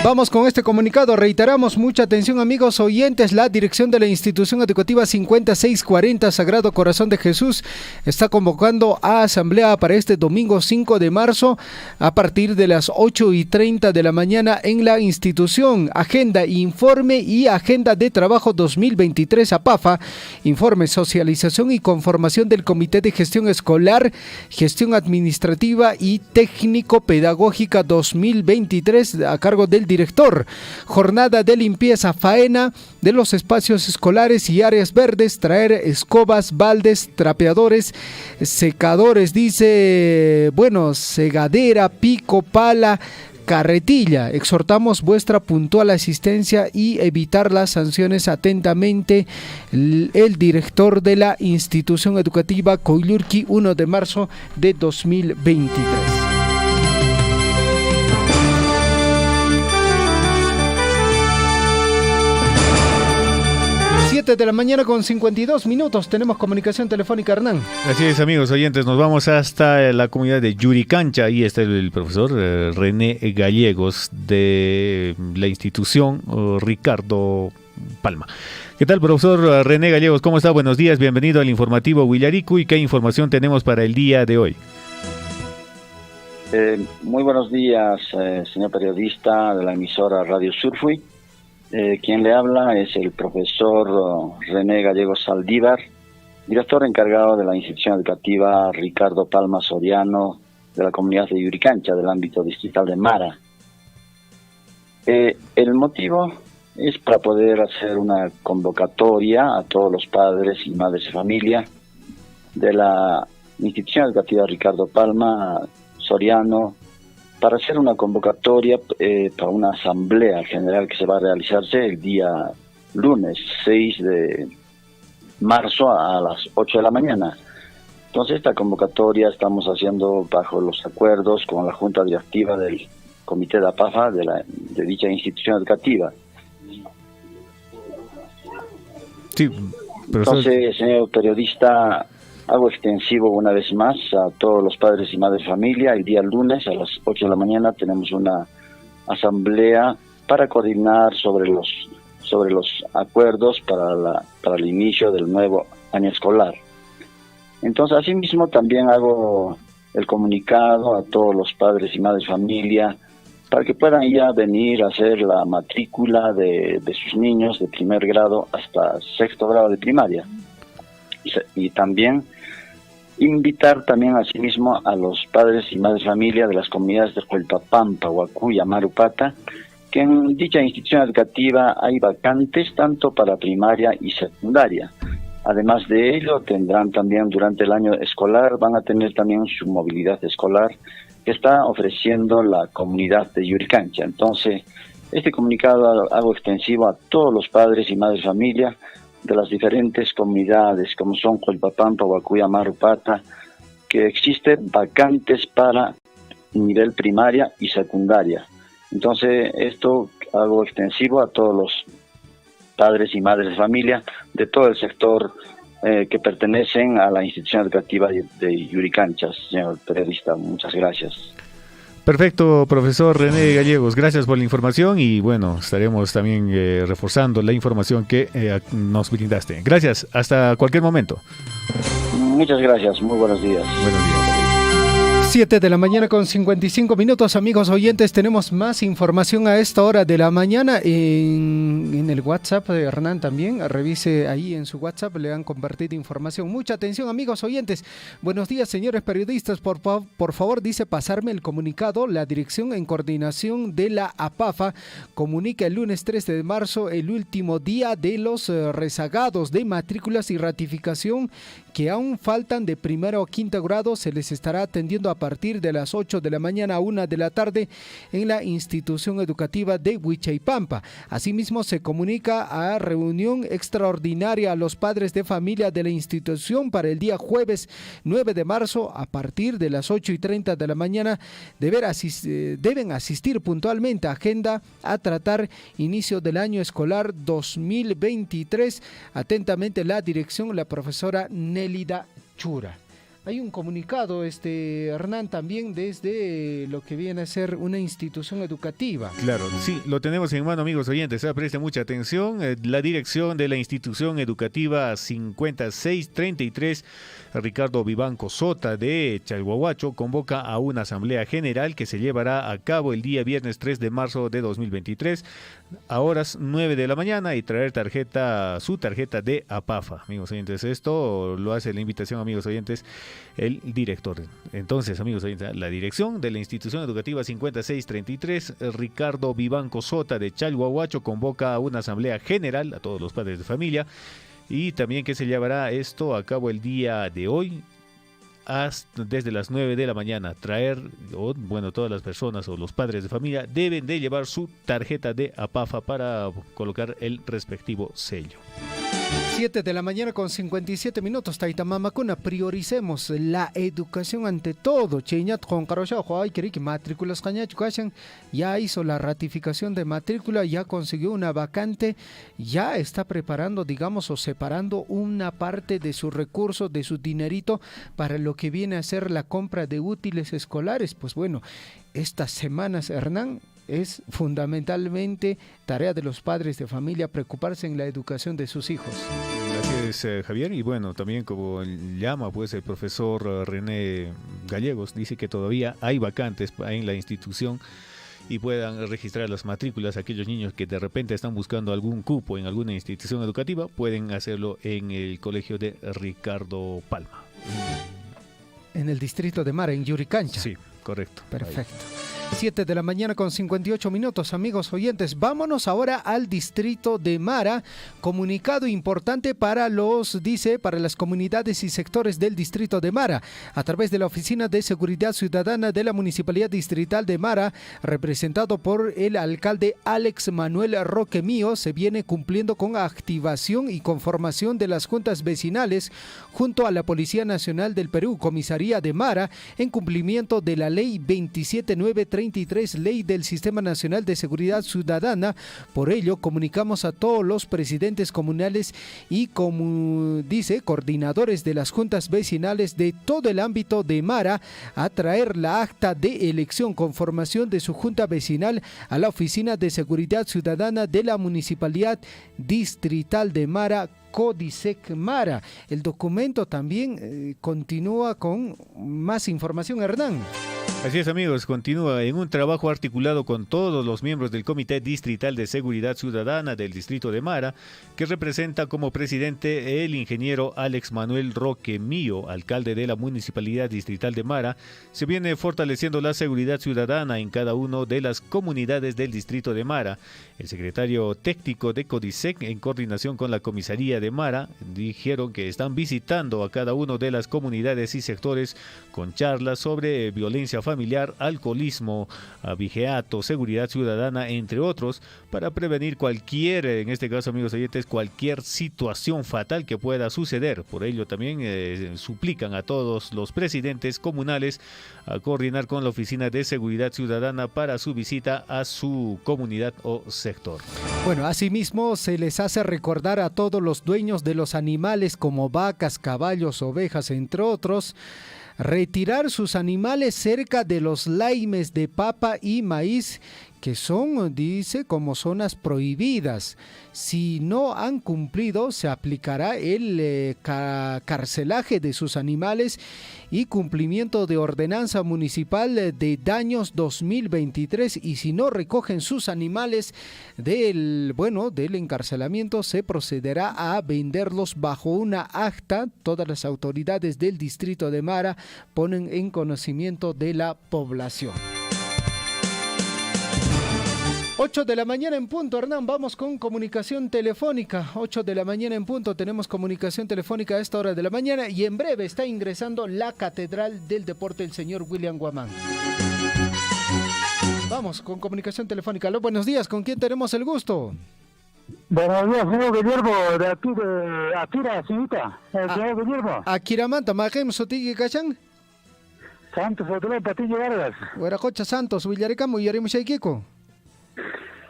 Vamos con este comunicado. Reiteramos mucha atención, amigos oyentes. La dirección de la institución educativa 5640 Sagrado Corazón de Jesús está convocando a asamblea para este domingo 5 de marzo a partir de las 8:30 de la mañana en la institución. Agenda, informe y agenda de trabajo 2023 APAFA. Informe, socialización y conformación del Comité de Gestión Escolar, Gestión Administrativa y Técnico-Pedagógica 2023 a cargo del director. Jornada de limpieza, faena de los espacios escolares y áreas verdes, traer escobas, baldes, trapeadores, secadores, segadera, pico, pala, carretilla. Exhortamos vuestra puntual asistencia y evitar las sanciones. Atentamente, el director de la institución educativa Coyllurqui, 1 de marzo de 2023. 7 de la mañana con 52 minutos. Tenemos comunicación telefónica, Hernán. Así es, amigos oyentes, nos vamos hasta la comunidad de Yuricancha. Ahí está el profesor René Gallegos de la institución Ricardo Palma. ¿Qué tal, profesor René Gallegos? ¿Cómo está? Buenos días, bienvenido al informativo Huillaricuy. ¿Qué información tenemos para el día de hoy? Muy buenos días, señor periodista de la emisora Radio Surfuy. Quien le habla es el profesor René Gallegos Saldívar, director encargado de la institución educativa Ricardo Palma Soriano de la comunidad de Yuricancha del ámbito distrital de Mara. El motivo es para poder hacer una convocatoria a todos los padres y madres de familia de la institución educativa Ricardo Palma Soriano para hacer una convocatoria para una asamblea general que se va a realizarse el día lunes 6 de marzo a las 8 de la mañana. Entonces esta convocatoria estamos haciendo bajo los acuerdos con la junta directiva del comité de APAFA de dicha institución educativa. Sí, entonces, señor periodista, hago extensivo una vez más a todos los padres y madres de familia. El día lunes a las 8 de la mañana tenemos una asamblea para coordinar sobre los acuerdos para el inicio del nuevo año escolar. Entonces, asimismo, también hago el comunicado a todos los padres y madres de familia para que puedan ya venir a hacer la matrícula de sus niños de primer grado hasta sexto grado de primaria. Y también invitar también asimismo a los padres y madres de familia de las comunidades de Huelpapampa, Huacuya, Marupata, que en dicha institución educativa hay vacantes tanto para primaria y secundaria. Además de ello, tendrán también durante el año escolar, van a tener también su movilidad escolar que está ofreciendo la comunidad de Yuricancha. Entonces, este comunicado hago extensivo a todos los padres y madres de familia de las diferentes comunidades, como son Colpapampa, Huacuya, Marupata, que existen vacantes para nivel primaria y secundaria. Entonces, esto hago extensivo a todos los padres y madres de familia de todo el sector que pertenecen a la institución educativa de Yuricanchas, señor periodista. Muchas gracias. Perfecto, profesor René Gallegos, gracias por la información y bueno, estaremos también reforzando la información que nos brindaste. Gracias, hasta cualquier momento. Muchas gracias, muy buenos días. Buenos días. 7 de la mañana con 55 minutos, amigos oyentes, tenemos más información a esta hora de la mañana en el WhatsApp de Hernán también, revise ahí en su WhatsApp, le han compartido información. Mucha atención, amigos oyentes. Buenos días, señores periodistas, por favor, dice pasarme el comunicado. La dirección en coordinación de la APAFA comunica el lunes 13 de marzo, el último día de los rezagados de matrículas y ratificación que aún faltan de primero a quinto grado. Se les estará atendiendo a partir de las 8 de la mañana a 1 de la tarde en la institución educativa de Huichaipampa. Asimismo, se comunica a reunión extraordinaria a los padres de familia de la institución para el día jueves 9 de marzo a partir de las 8:30 de la mañana. Deben asistir puntualmente a agenda a tratar inicio del año escolar 2023. Atentamente la dirección, la profesora Nélida Chura. Hay un comunicado, Hernán, también desde lo que viene a ser una institución educativa. Claro, sí, lo tenemos en mano, amigos oyentes. Presten mucha atención. La dirección de la institución educativa 5633, Ricardo Vivanco Sota de Chalhuahuacho, convoca a una asamblea general que se llevará a cabo el día viernes 3 de marzo de 2023 a horas 9 de la mañana y traer su tarjeta de APAFA. Amigos oyentes, esto lo hace la invitación, amigos oyentes, el director. Entonces, amigos oyentes, la dirección de la institución educativa 5633, Ricardo Vivanco Sota de Chalhuahuacho, convoca a una asamblea general a todos los padres de familia y también que se llevará esto a cabo el día de hoy desde las 9 de la mañana. Todas las personas o los padres de familia deben de llevar su tarjeta de APAFA para colocar el respectivo sello. 7 de la mañana con 57 minutos, Taitamamacuna, prioricemos la educación ante todo. Cheñat con Caroshajo, matrículas ya hizo la ratificación de matrícula, ya consiguió una vacante, ya está preparando, digamos, o separando una parte de sus recursos, de su dinerito, para lo que viene a ser la compra de útiles escolares. Pues bueno, estas semanas, Hernán, es fundamentalmente tarea de los padres de familia preocuparse en la educación de sus hijos. Gracias, Javier. Y bueno, también como llama pues el profesor René Gallegos, dice que todavía hay vacantes en la institución y puedan registrar las matrículas. Aquellos niños que de repente están buscando algún cupo en alguna institución educativa, pueden hacerlo en el colegio de Ricardo Palma. En el distrito de Mara, en Yuricancha. Sí, correcto. Perfecto. 7 de la mañana con 58 minutos, amigos oyentes. Vámonos ahora al distrito de Mara. Comunicado importante para las comunidades y sectores del distrito de Mara. A través de la Oficina de Seguridad Ciudadana de la Municipalidad Distrital de Mara, representado por el alcalde Alex Manuel Roque Mío, se viene cumpliendo con activación y conformación de las juntas vecinales junto a la Policía Nacional del Perú, Comisaría de Mara, en cumplimiento de la Ley 27933, Ley del Sistema Nacional de Seguridad Ciudadana. Por ello, comunicamos a todos los presidentes comunales y, como dice, coordinadores de las juntas vecinales de todo el ámbito de Mara a traer la acta de elección con formación de su junta vecinal a la Oficina de Seguridad Ciudadana de la Municipalidad Distrital de Mara, Codisec Mara. El documento también continúa con más información, Hernán. Así es, amigos, continúa en un trabajo articulado con todos los miembros del Comité Distrital de Seguridad Ciudadana del Distrito de Mara, que representa como presidente el ingeniero Alex Manuel Roque Mío, alcalde de la Municipalidad Distrital de Mara. Se viene fortaleciendo la seguridad ciudadana en cada una de las comunidades del Distrito de Mara. El secretario técnico de CODISEC, en coordinación con la Comisaría de Mara, dijeron que están visitando a cada una de las comunidades y sectores con charlas sobre violencia familiar, alcoholismo, abigeato, seguridad ciudadana, entre otros, para prevenir cualquier, en este caso, amigos oyentes, cualquier situación fatal que pueda suceder. Por ello también suplican a todos los presidentes comunales a coordinar con la Oficina de Seguridad Ciudadana para su visita a su comunidad o sector. Bueno, asimismo se les hace recordar a todos los dueños de los animales como vacas, caballos, ovejas, entre otros, retirar sus animales cerca de los laimes de papa y maíz, que son, dice, como zonas prohibidas. Si no han cumplido, se aplicará el carcelaje de sus animales y cumplimiento de ordenanza municipal de daños 2023. Y si no recogen sus animales del encarcelamiento, se procederá a venderlos bajo una acta. Todas las autoridades del distrito de Mara ponen en conocimiento de la población. 8 de la mañana en punto, Hernán, vamos con comunicación telefónica. 8 de la mañana en punto, tenemos comunicación telefónica a esta hora de la mañana y en breve está ingresando la Catedral del Deporte, el señor William Guamán. Vamos con comunicación telefónica. Aló, buenos días, ¿con quién tenemos el gusto? Buenos días, señor Guillermo, de aquí de Akira, señorita. Señor Guillermo. Akira Manta, Majem Sotigi Cachan. Santos, Otro, Patillo Vargas. Hueracocha Santos, Villarecamo y Arimushaiquico.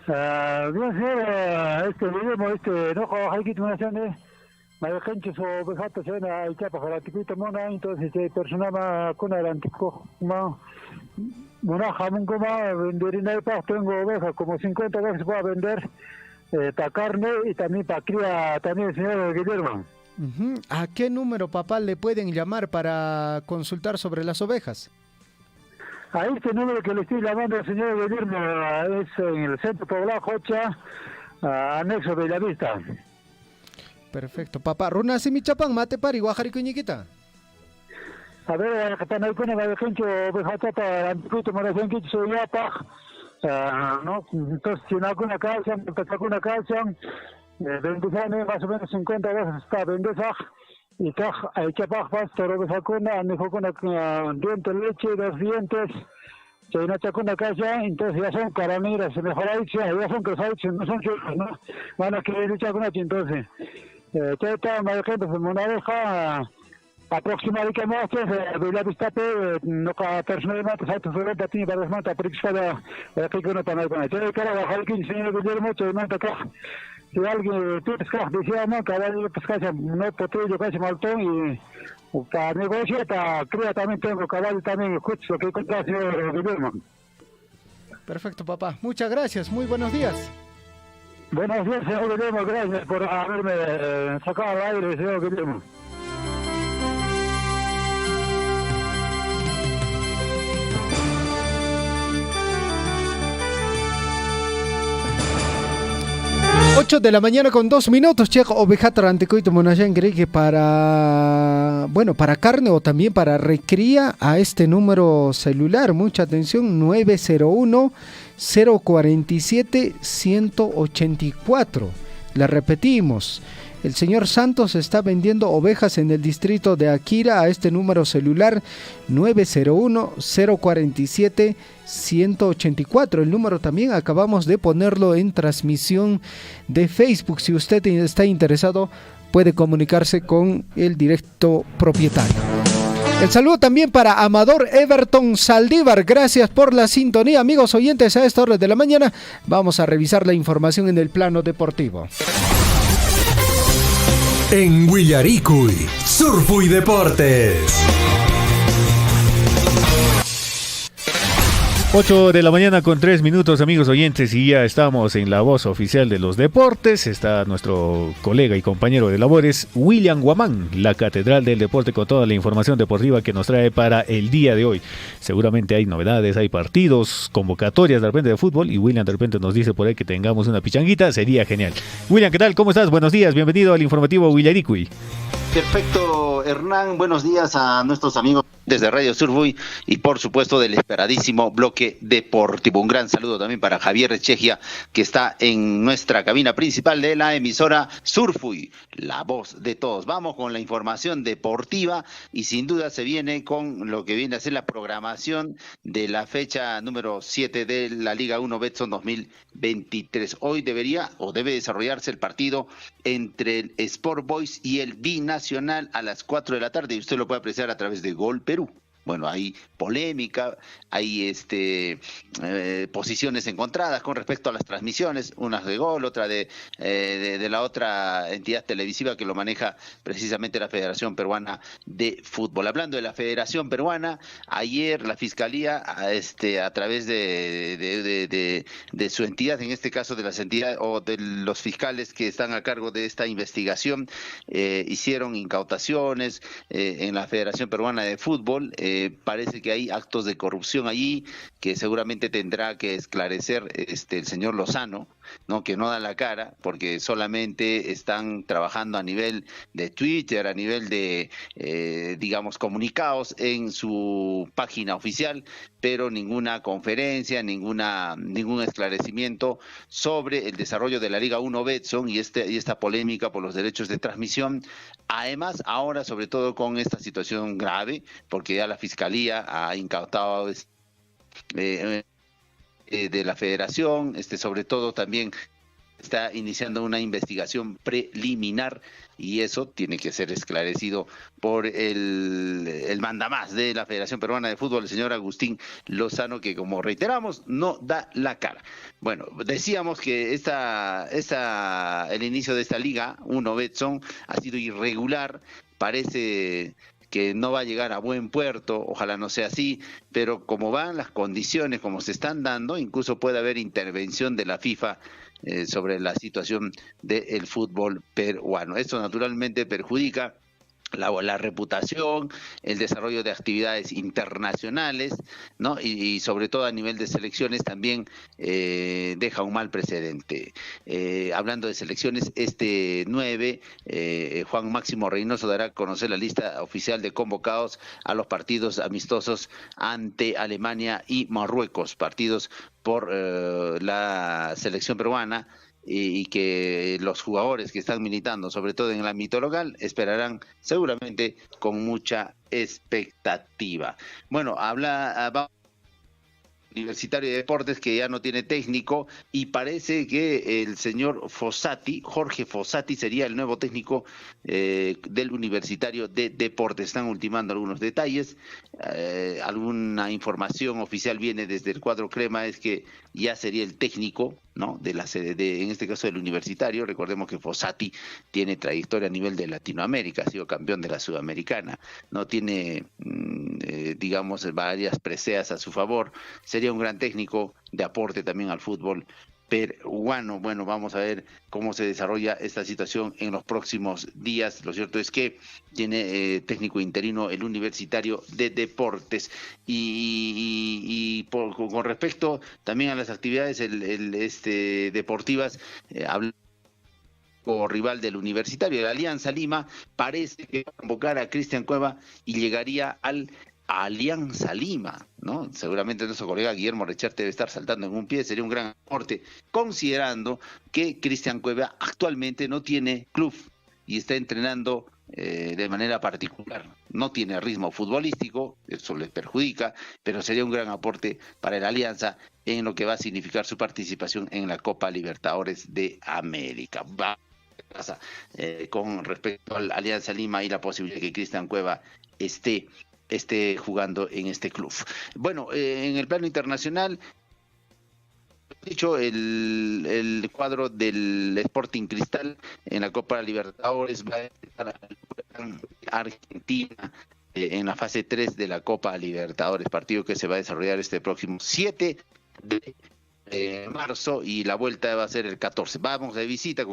Bien, señor, Guillermo, no juega aquí tu nación, Mayacancho, o Bejato, se ven a Ichapa, para Tiquita Mona, entonces, persona con el antico, una jamón como vender en el pasto, tengo ovejas, como 50 veces puedo vender, para carne y también para cría, también, señor Guillermo. ¿A qué número, papá, le pueden llamar para consultar sobre las ovejas? A este número que le estoy llamando al señor Guillermo es en el centro poblado Jocha, anexo de Bellavista. Perfecto, papá. Runa si mi chapán, mate pari, guajari cuñiquita. A ver, para el cuna de gente, bejata para anticuito, moración que soy yapa. No, entonces si no alguna casa, alguna casa, vendezane más o menos 50 veces está vendeza. Y hay que bajar todo lo que sacuna, me con dientes leche, 2 dientes, que hay una chacuna casa, entonces ya son carameras, mejor ahí, ya son cruzados, no son chulos, ¿no? Van a querer echar con entonces. Ya está, más gente, pues una oveja aproximadamente, de la vista, no cada personalmente, hay tu suelo, tiene varias matas, pero es para que uno para con esto. Ya cara bajar aquí, señor Guillermo, que no acá. Si alguien tú pescas, decía, no, cada día pescas, no potrillo, casi maltón, y para negocio, para cría también tengo caballo, también escucho que encontrás, señor Guillermo. Perfecto, papá. Muchas gracias, muy buenos días. Buenos días, señor Guillermo, gracias por haberme sacado al aire, señor Guillermo. Ocho de la mañana con 2 minutos, checo ovejata anticoito monayan que para carne o también para recría a este número celular, mucha atención, 901-047-184. Le repetimos, el señor Santos está vendiendo ovejas en el distrito de Akira a este número celular 901-047-184. El número también acabamos de ponerlo en transmisión de Facebook. Si usted está interesado, puede comunicarse con el directo propietario. El saludo también para Amador Everton Saldívar. Gracias por la sintonía, amigos oyentes. A esta hora de la mañana vamos a revisar la información en el plano deportivo. En Huillaricuy, Surfu y Deportes. 8 de la mañana con 3 minutos, amigos oyentes, y ya estamos en la voz oficial de los deportes. Está nuestro colega y compañero de labores, William Guamán, la catedral del deporte, con toda la información deportiva que nos trae para el día de hoy. Seguramente hay novedades, hay partidos, convocatorias de repente de fútbol, y William de repente nos dice por ahí que tengamos una pichanguita, sería genial. William, ¿qué tal? ¿Cómo estás? Buenos días, bienvenido al informativo Willaricui. Perfecto, Hernán. Buenos días a nuestros amigos desde Radio Surfuy y por supuesto del esperadísimo bloque deportivo. Un gran saludo también para Javier Echejia, que está en nuestra cabina principal de la emisora Surfuy, la voz de todos. Vamos con la información deportiva y sin duda se viene con lo que viene a ser la programación de la fecha número 7 de la Liga 1 Betson 2023. Hoy debe desarrollarse el partido entre el Sport Boys y el Binacional a las 4 de la tarde, y usted lo puede apreciar a través de Gol Perú. Bueno, hay polémica, hay posiciones encontradas con respecto a las transmisiones, una de Gol, otra de la otra entidad televisiva que lo maneja precisamente la Federación Peruana de Fútbol. Hablando de la Federación Peruana, ayer la Fiscalía, a través de su entidad, en este caso de las entidades o de los fiscales que están a cargo de esta investigación, hicieron incautaciones en la Federación Peruana de Fútbol. Parece que hay actos de corrupción allí que seguramente tendrá que esclarecer el señor Lozano, ¿no? Que no da la cara porque solamente están trabajando a nivel de Twitter, a nivel de, comunicados en su página oficial, pero ninguna conferencia, ningún esclarecimiento sobre el desarrollo de la Liga 1 Betson y esta polémica por los derechos de transmisión. Además, ahora, sobre todo con esta situación grave, porque ya la Fiscalía ha incautado de la Federación, sobre todo también está iniciando una investigación preliminar y eso tiene que ser esclarecido por el mandamás de la Federación Peruana de Fútbol, el señor Agustín Lozano, que, como reiteramos, no da la cara. Bueno, decíamos que el inicio de esta Liga 1 Betson ha sido irregular, parece que no va a llegar a buen puerto, ojalá no sea así, pero como van las condiciones, como se están dando, incluso puede haber intervención de la FIFA sobre la situación del fútbol peruano. Esto naturalmente perjudica la reputación, el desarrollo de actividades internacionales, ¿no? Y sobre todo a nivel de selecciones también deja un mal precedente. Hablando de selecciones, 9, Juan Máximo Reynoso dará a conocer la lista oficial de convocados a los partidos amistosos ante Alemania y Marruecos, partidos por la selección peruana, y que los jugadores que están militando, sobre todo en el ámbito local, esperarán seguramente con mucha expectativa. Bueno, Universitario de Deportes, que ya no tiene técnico y parece que el señor Fossati, Jorge Fossati, sería el nuevo técnico del Universitario de Deportes. Están ultimando algunos detalles, alguna información oficial viene desde el cuadro crema, es que ya sería el técnico, ¿no? De la sede, en este caso del Universitario. Recordemos que Fossati tiene trayectoria a nivel de Latinoamérica, ha sido campeón de la Sudamericana, no tiene varias preseas a su favor. Sería un gran técnico de aporte también al fútbol peruano. Bueno, vamos a ver cómo se desarrolla esta situación en los próximos días. Lo cierto es que tiene técnico interino el Universitario de Deportes. Con respecto también a las actividades deportivas, o rival del Universitario, de la Alianza Lima, parece que va a convocar a Cristian Cueva y llegaría al Alianza Lima, ¿no? Seguramente nuestro colega Guillermo Recharte debe estar saltando en un pie, sería un gran aporte, considerando que Cristian Cueva actualmente no tiene club y está entrenando de manera particular. No tiene ritmo futbolístico, eso les perjudica, pero sería un gran aporte para el Alianza en lo que va a significar su participación en la Copa Libertadores de América. Con respecto al Alianza Lima y la posibilidad de que Cristian Cueva esté jugando en este club. Bueno, en el plano internacional, dicho, el cuadro del Sporting Cristal en la Copa Libertadores va a estar a Argentina en la fase 3 de la Copa Libertadores, partido que se va a desarrollar este próximo 7 de marzo y la vuelta va a ser el 14. Vamos de visita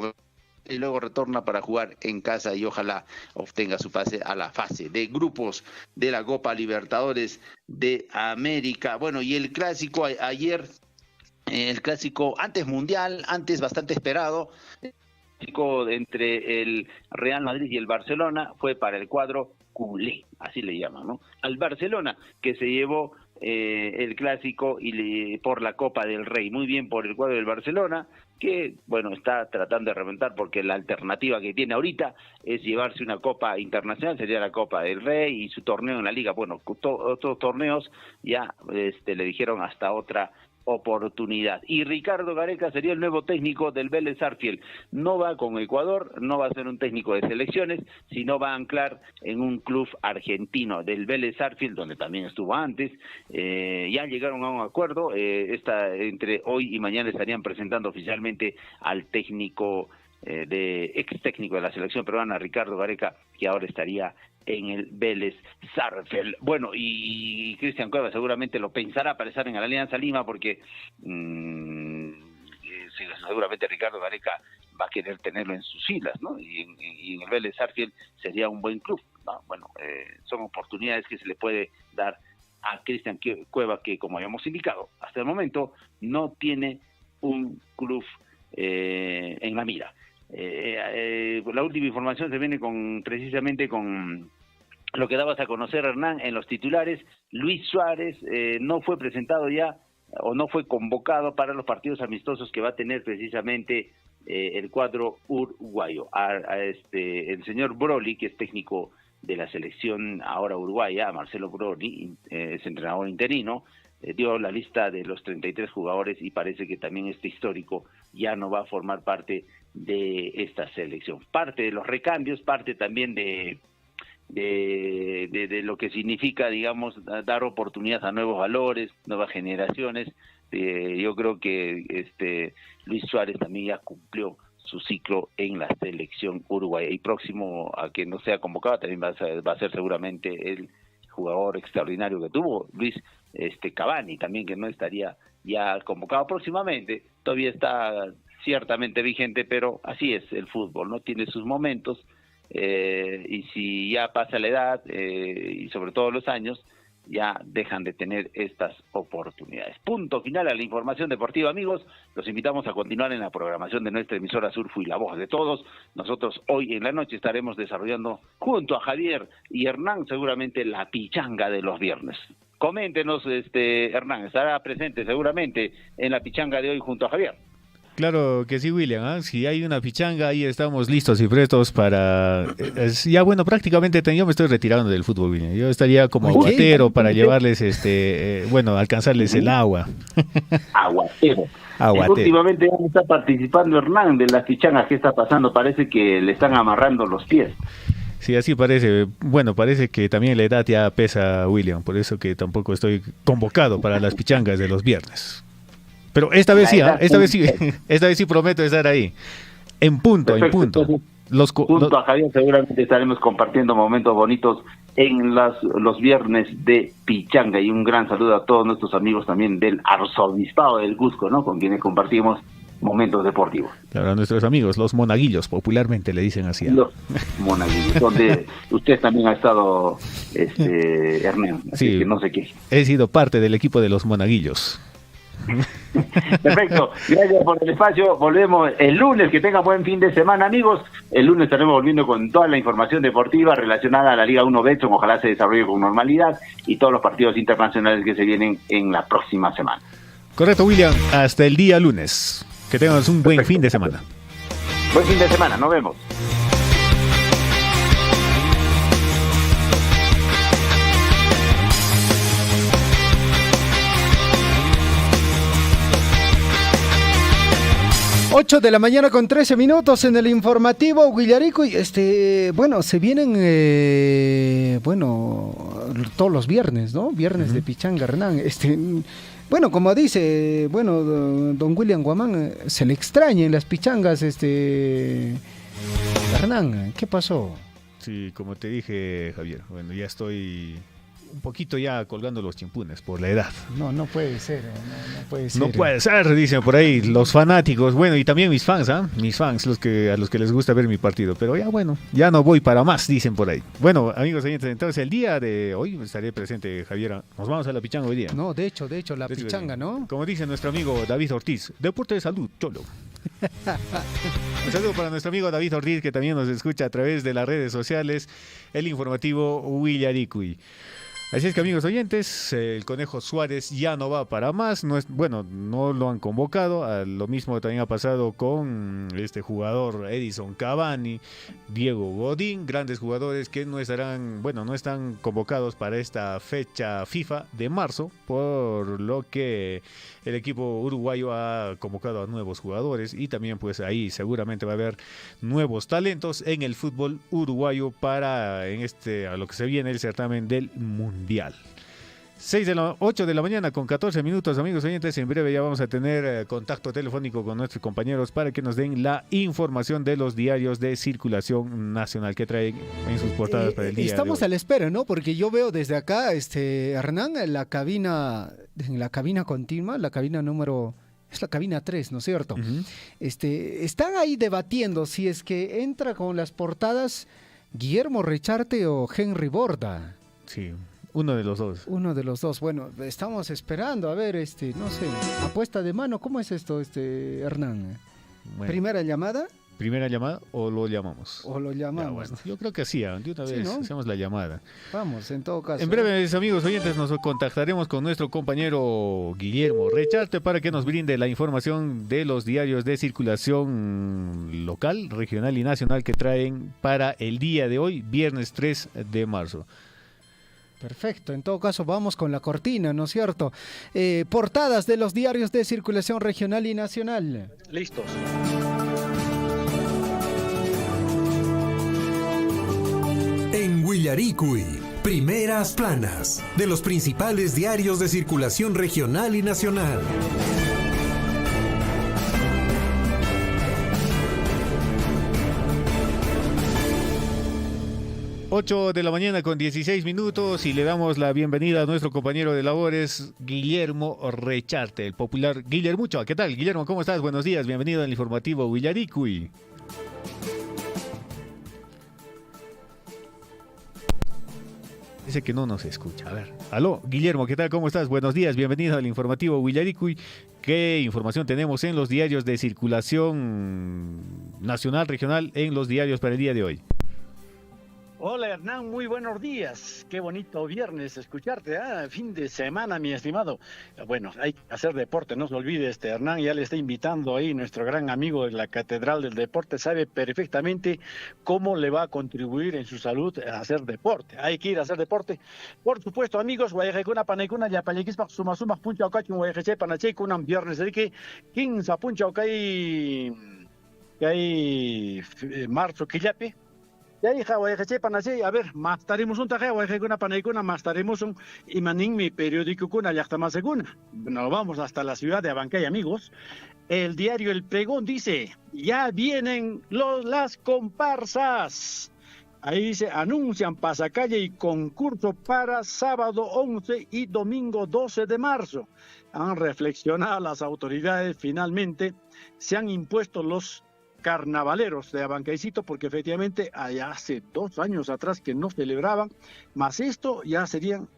y luego retorna para jugar en casa y ojalá obtenga su pase a la fase de grupos de la Copa Libertadores de América. Bueno, y el clásico ayer, el clásico antes mundial, antes bastante esperado, el clásico entre el Real Madrid y el Barcelona fue para el cuadro culé, así le llaman, ¿no? Al Barcelona, que se llevó el clásico y por la Copa del Rey. Muy bien por el cuadro del Barcelona, que bueno, está tratando de reventar porque la alternativa que tiene ahorita es llevarse una Copa Internacional, sería la Copa del Rey y su torneo en la Liga. Bueno, otros torneos ya le dijeron hasta otra oportunidad. Y Ricardo Gareca sería el nuevo técnico del Vélez Sarsfield. No va con Ecuador, no va a ser un técnico de selecciones, sino va a anclar en un club argentino del Vélez Sarsfield, donde también estuvo antes. Ya llegaron a un acuerdo, entre hoy y mañana estarían presentando oficialmente al técnico ex técnico de la selección peruana, Ricardo Gareca, que ahora estaría en el Vélez Sarsfield. Bueno, y Cristian Cueva seguramente lo pensará para estar en la Alianza Lima porque seguramente Ricardo Gareca va a querer tenerlo en sus filas, ¿no? Y en el Vélez Sarsfield sería un buen club, ¿no? Bueno, son oportunidades que se le puede dar a Cristian Cueva, que como habíamos indicado, hasta el momento no tiene un club en la mira. La última información se viene precisamente con lo que dabas a conocer, Hernán, en los titulares. Luis Suárez no fue presentado ya o no fue convocado para los partidos amistosos que va a tener precisamente el cuadro uruguayo. El señor Broly, que es técnico de la selección ahora uruguaya, Marcelo Broly, es entrenador interino, dio la lista de los 33 jugadores y parece que también este histórico ya no va a formar parte de esta selección. Parte de los recambios, parte también de lo que significa, digamos, dar oportunidades a nuevos valores, nuevas generaciones. Yo creo que Luis Suárez también ya cumplió su ciclo en la selección uruguaya y próximo a que no sea convocado también va a ser seguramente el jugador extraordinario que tuvo Luis Cavani, también, que no estaría ya convocado próximamente. Todavía está ciertamente vigente, pero así es el fútbol, ¿no? Tiene sus momentos. Y si ya pasa la edad y sobre todo los años, ya dejan de tener estas oportunidades. Punto final a la información deportiva, amigos. Los invitamos a continuar en la programación de nuestra emisora Surfu y la voz de todos. Nosotros hoy en la noche estaremos desarrollando junto a Javier y Hernán seguramente la pichanga de los viernes. Coméntenos, Hernán, estará presente seguramente en la pichanga de hoy junto a Javier. Claro que sí, William, ¿eh? Si hay una pichanga, ahí estamos listos y prestos para... ya bueno, prácticamente yo me estoy retirando del fútbol, William. Yo estaría como aguatero para llevarles, alcanzarles el agua. Aguatero. Últimamente ya está participando Hernán de las pichangas. ¿Qué está pasando? Parece que le están amarrando los pies. Sí, así parece. Bueno, parece que también la edad ya pesa, William. Por eso que tampoco estoy convocado para las pichangas de los viernes. Pero esta vez sí, esta vez sí prometo estar ahí, en punto. Junto a Javier seguramente estaremos compartiendo momentos bonitos en los viernes de pichanga, y un gran saludo a todos nuestros amigos también del Arzobispado del Cusco, ¿no? Con quienes compartimos momentos deportivos. Claro, a nuestros amigos, los monaguillos, popularmente le dicen así. Los monaguillos, donde usted también ha estado, Hernán, sí, que no sé qué. He sido parte del equipo de los monaguillos. Perfecto, gracias por el espacio. Volvemos el lunes, que tengan buen fin de semana, amigos. El lunes estaremos volviendo con toda la información deportiva relacionada a la Liga 1 Betson. Ojalá se desarrolle con normalidad y todos los partidos internacionales que se vienen en la próxima semana. Correcto, William, hasta el día lunes. Que tengan un buen fin de semana. Buen fin de semana, nos vemos. 8 de la mañana con 13 minutos en el informativo Huillarico. Y bueno, se vienen todos los viernes, ¿no? Viernes de pichanga, Hernán. Bueno, como dice, don William Guamán, se le extraña en las pichangas, Hernán, ¿qué pasó? Sí, como te dije, Javier, bueno, ya estoy un poquito ya colgando los chimpunes por la edad. No puede ser, no puede ser. No puede ser, dicen por ahí los fanáticos, bueno, y también mis fans, mis fans, a los que les gusta ver mi partido, pero ya bueno, ya no voy para más, dicen por ahí. Bueno, amigos oyentes, entonces el día de hoy estaré presente, Javier, nos vamos a la pichanga hoy día. No, de hecho, la pichanga, ¿no? Como dice nuestro amigo David Ortiz, deporte de salud, cholo. Un saludo para nuestro amigo David Ortiz, que también nos escucha a través de las redes sociales, el informativo Huillaricui. Así es que, amigos oyentes, el Conejo Suárez ya no va para más. No lo han convocado. Lo mismo también ha pasado con este jugador Edison Cavani, Diego Godín, grandes jugadores que no están convocados para esta fecha FIFA de marzo, por lo que el equipo uruguayo ha convocado a nuevos jugadores y también pues ahí seguramente va a haber nuevos talentos en el fútbol uruguayo para a lo que se viene el certamen del Mundial. 8 de la mañana con 14 minutos, amigos oyentes. En breve ya vamos a tener contacto telefónico con nuestros compañeros para que nos den la información de los diarios de circulación nacional que traen en sus portadas para el día. Estamos a la espera, ¿no? Porque yo veo desde acá, Hernán, en la cabina continua, la cabina número... Es la cabina 3, ¿no es cierto? Uh-huh. Están ahí debatiendo si es que entra con las portadas Guillermo Recharte o Henry Borda. Sí. Uno de los dos. Bueno, estamos esperando, a ver, no sé, apuesta de mano, ¿cómo es esto, Hernán? Bueno. ¿Primera llamada o lo llamamos? Ya, bueno, yo creo que sí, de una vez, ¿no? Hacemos la llamada. Vamos, en todo caso. En breve, amigos oyentes, nos contactaremos con nuestro compañero Guillermo Recharte para que nos brinde la información de los diarios de circulación local, regional y nacional que traen para el día de hoy, viernes 3 de marzo. Perfecto, en todo caso vamos con la cortina, ¿no es cierto? Portadas de los diarios de circulación regional y nacional. Listos. En Huillaricui, primeras planas de los principales diarios de circulación regional y nacional. 8 de la mañana con 16 minutos y le damos la bienvenida a nuestro compañero de labores, Guillermo Recharte, el popular Guillermucho. ¿Qué tal, Guillermo? ¿Cómo estás? Buenos días, bienvenido al informativo Huillaricui. Dice que no nos escucha. A ver. Aló, Guillermo, ¿qué tal? ¿Cómo estás? Buenos días, bienvenido al informativo Huillaricui. ¿Qué información tenemos en los diarios de circulación nacional, regional, en los diarios para el día de hoy? Hola Hernán, muy buenos días. Qué bonito viernes escucharte, fin de semana, mi estimado. Bueno, hay que hacer deporte, no se olvide, Hernán ya le está invitando ahí, nuestro gran amigo de la Catedral del Deporte, sabe perfectamente cómo le va a contribuir en su salud a hacer deporte. Hay que ir a hacer deporte. Por supuesto, amigos, guayajecuna, paneicuna, yapalequispa, suma, puncha, ocachun, guayajeche, panache, kunan viernes, así que 15 puncha, ocay, marzo, quillape. Ya hija, a ver, más estaremos un taje, una panaicuna, más estaremos un imanín mi periódico con allá más seguna. Nos vamos hasta la ciudad de Abancay, amigos. El diario El Pregón dice, ya vienen las comparsas. Ahí dice, anuncian pasacalle y concurso para sábado 11 y domingo 12 de marzo. Han reflexionado las autoridades, finalmente se han impuesto los carnavaleros de Abancaycito, porque efectivamente allá hace 2 años atrás que no celebraban, más esto ya serían,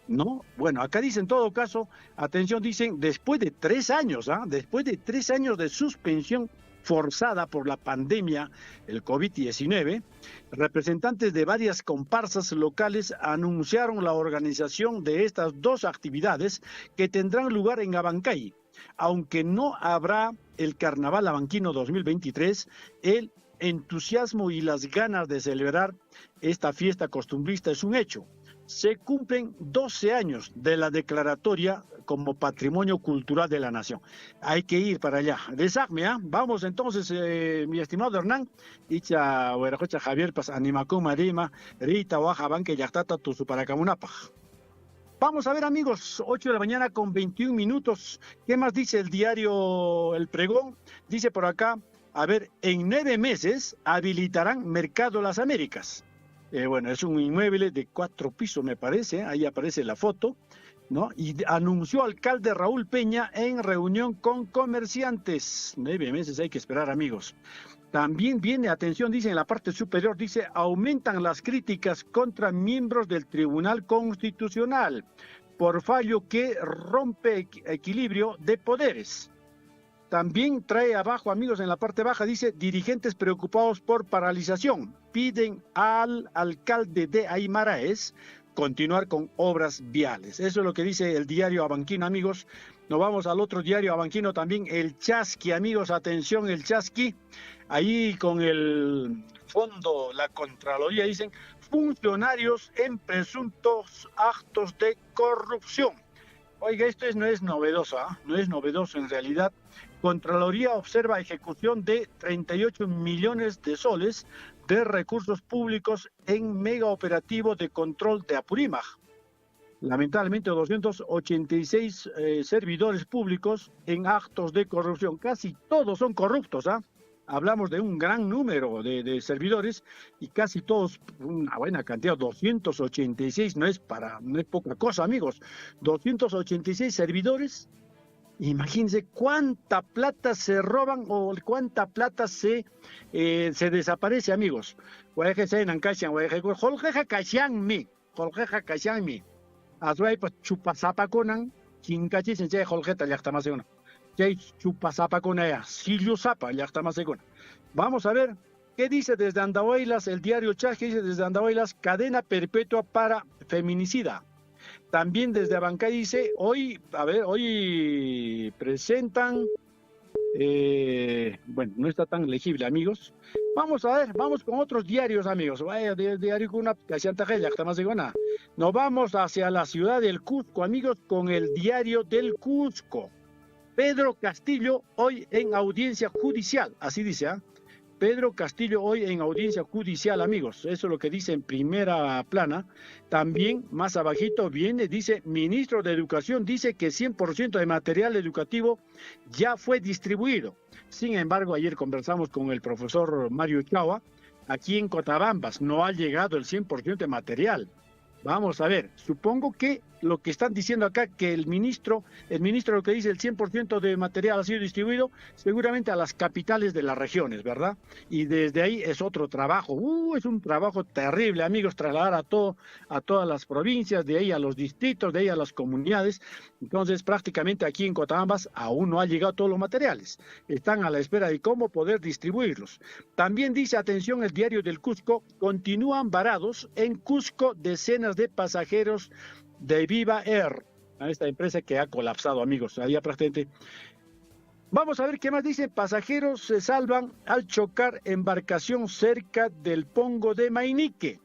¿no? Bueno, acá dice en todo caso, atención, dicen, después de 3 años, después de 3 años de suspensión forzada por la pandemia, el COVID-19, representantes de varias comparsas locales anunciaron la organización de estas 2 actividades que tendrán lugar en Abancay. Aunque no habrá el Carnaval Abanquino 2023, el entusiasmo y las ganas de celebrar esta fiesta costumbrista es un hecho. Se cumplen 12 años de la declaratoria como Patrimonio Cultural de la Nación. Hay que ir para allá. Desagme, Vamos entonces, mi estimado Hernán, Icha, Huerajocha Javier, pues Animacón Marima, Rita, Oaxa, Banque, Yactata, Tuzuparacamунapaj. Vamos a ver, amigos, 8 de la mañana con 21 minutos. ¿Qué más dice el diario El Pregón? Dice por acá, a ver, en 9 meses habilitarán Mercado Las Américas. Bueno, es un inmueble de 4 pisos, me parece, ahí aparece la foto, ¿no? Y anunció alcalde Raúl Peña en reunión con comerciantes. 9 meses hay que esperar, amigos. También viene, atención, dice en la parte superior, dice, aumentan las críticas contra miembros del Tribunal Constitucional por fallo que rompe equilibrio de poderes. También trae abajo, amigos, en la parte baja, dice, dirigentes preocupados por paralización piden al alcalde de Aymaraes continuar con obras viales. Eso es lo que dice el diario Abanquino, amigos. Nos vamos al otro diario abanquino también, el Chasqui, amigos, atención, el Chasqui. Ahí con el fondo, la Contraloría, dicen, funcionarios en presuntos actos de corrupción. Oiga, esto no es novedoso, ¿eh? No es novedoso en realidad. Contraloría observa ejecución de 38 millones de soles de recursos públicos en mega operativo de control de Apurímac. Lamentablemente 286 servidores públicos en actos de corrupción. Casi todos son corruptos, ¿ah? Hablamos de un gran número de servidores y casi todos, una buena cantidad, 286, no es poca cosa, amigos. 286 servidores. Imagínense cuánta plata se roban o cuánta plata se desaparece, amigos. Azuay pues chupasapa conan, chincachi senche holgeta llakta más segunda. Chay chupasapa conaya, silio sapa llakta más segunda. Vamos a ver qué dice desde Andahuaylas, el diario Chasqui dice desde Andahuaylas, cadena perpetua para feminicida. También desde Abancay dice, hoy presentan, bueno, no está tan legible, amigos. Vamos a ver, vamos con otros diarios, amigos. Vaya, diario con una casiantajella, está más segunda. Nos vamos hacia la ciudad del Cusco, amigos, con el diario del Cusco. Pedro Castillo hoy en audiencia judicial, así dice, ¿ah? Pedro Castillo hoy en audiencia judicial, amigos. Eso es lo que dice en primera plana. También más abajito viene, dice, ministro de Educación dice que 100% de material educativo ya fue distribuido. Sin embargo, ayer conversamos con el profesor Mario Chava, aquí en Cotabambas no ha llegado el 100% de material. Vamos a ver, supongo que lo que están diciendo acá, que el ministro lo que dice el 100% de material ha sido distribuido, seguramente a las capitales de las regiones, ¿verdad? Y desde ahí es otro trabajo, es un trabajo terrible, amigos, trasladar a todas las provincias, de ahí a los distritos, de ahí a las comunidades. Entonces, prácticamente aquí en Cotabambas aún no han llegado todos los materiales, están a la espera de cómo poder distribuirlos. También dice, atención, el diario del Cusco, continúan varados en Cusco decenas de pasajeros de Viva Air, a esta empresa que ha colapsado, amigos, allá prácticamente. Vamos a ver qué más dice. Pasajeros se salvan al chocar embarcación cerca del Pongo de Mainique.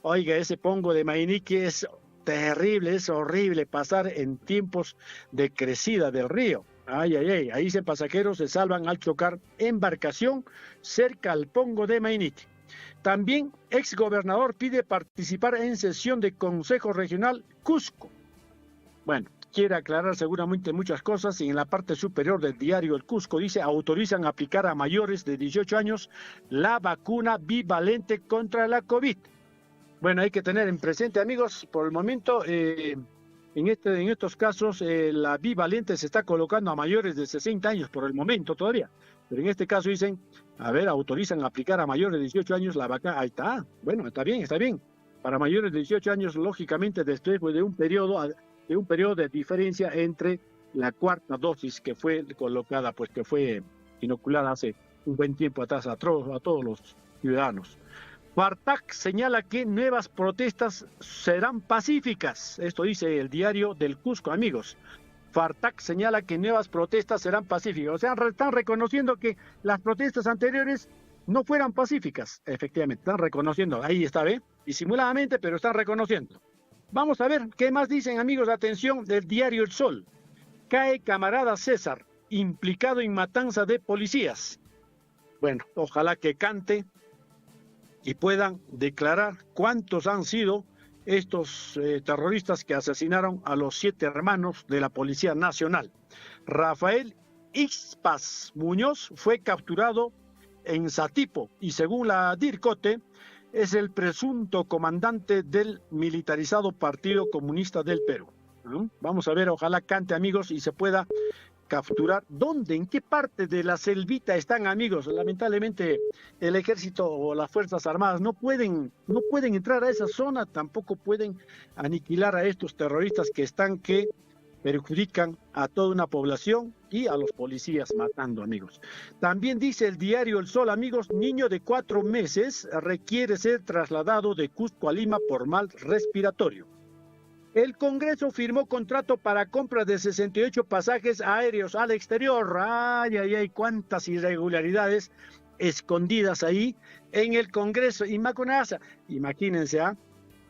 Oiga, ese Pongo de Mainique es terrible, es horrible pasar en tiempos de crecida del río. Ay, ay, ay, ahí dice, pasajeros se salvan al chocar embarcación cerca al Pongo de Mainique. También, exgobernador pide participar en sesión de Consejo Regional Cusco. Bueno, quiere aclarar seguramente muchas cosas y en la parte superior del diario El Cusco dice, autorizan aplicar a mayores de 18 años la vacuna bivalente contra la COVID. Bueno, hay que tener en presente, amigos, por el momento, en estos casos, la bivalente se está colocando a mayores de 60 años por el momento todavía. Pero en este caso dicen, a ver, autorizan aplicar a mayores de 18 años la vacuna. Ahí está, bueno, está bien. Para mayores de 18 años, lógicamente, después de un periodo de diferencia entre la cuarta dosis que fue colocada, pues que fue inoculada hace un buen tiempo atrás a todos los ciudadanos. Fartac señala que nuevas protestas serán pacíficas. Esto dice el diario del Cusco, amigos. Fartac señala que nuevas protestas serán pacíficas. O sea, están reconociendo que las protestas anteriores no fueran pacíficas. Efectivamente, están reconociendo. Ahí está, ¿ve? Disimuladamente, pero están reconociendo. Vamos a ver qué más dicen, amigos. Atención, del diario El Sol. Cae camarada César, implicado en matanza de policías. Bueno, ojalá que cante y puedan declarar cuántos han sido estos terroristas que asesinaron a los 7 hermanos de la Policía Nacional. Rafael Ixpas Muñoz fue capturado en Satipo y según la DIRCOTE, es el presunto comandante del militarizado Partido Comunista del Perú. Vamos a ver, ojalá cante, amigos, y se pueda capturar. ¿Dónde? ¿En qué parte de la selvita están, amigos? Lamentablemente el ejército o las fuerzas armadas no pueden entrar a esa zona, tampoco pueden aniquilar a estos terroristas que perjudican a toda una población y a los policías matando, amigos. También dice el diario El Sol, amigos, niño de 4 meses requiere ser trasladado de Cusco a Lima por mal respiratorio. El Congreso firmó contrato para compra de 68 pasajes aéreos al exterior. Ay, ay, ay, cuántas irregularidades escondidas ahí en el Congreso. Imagínense,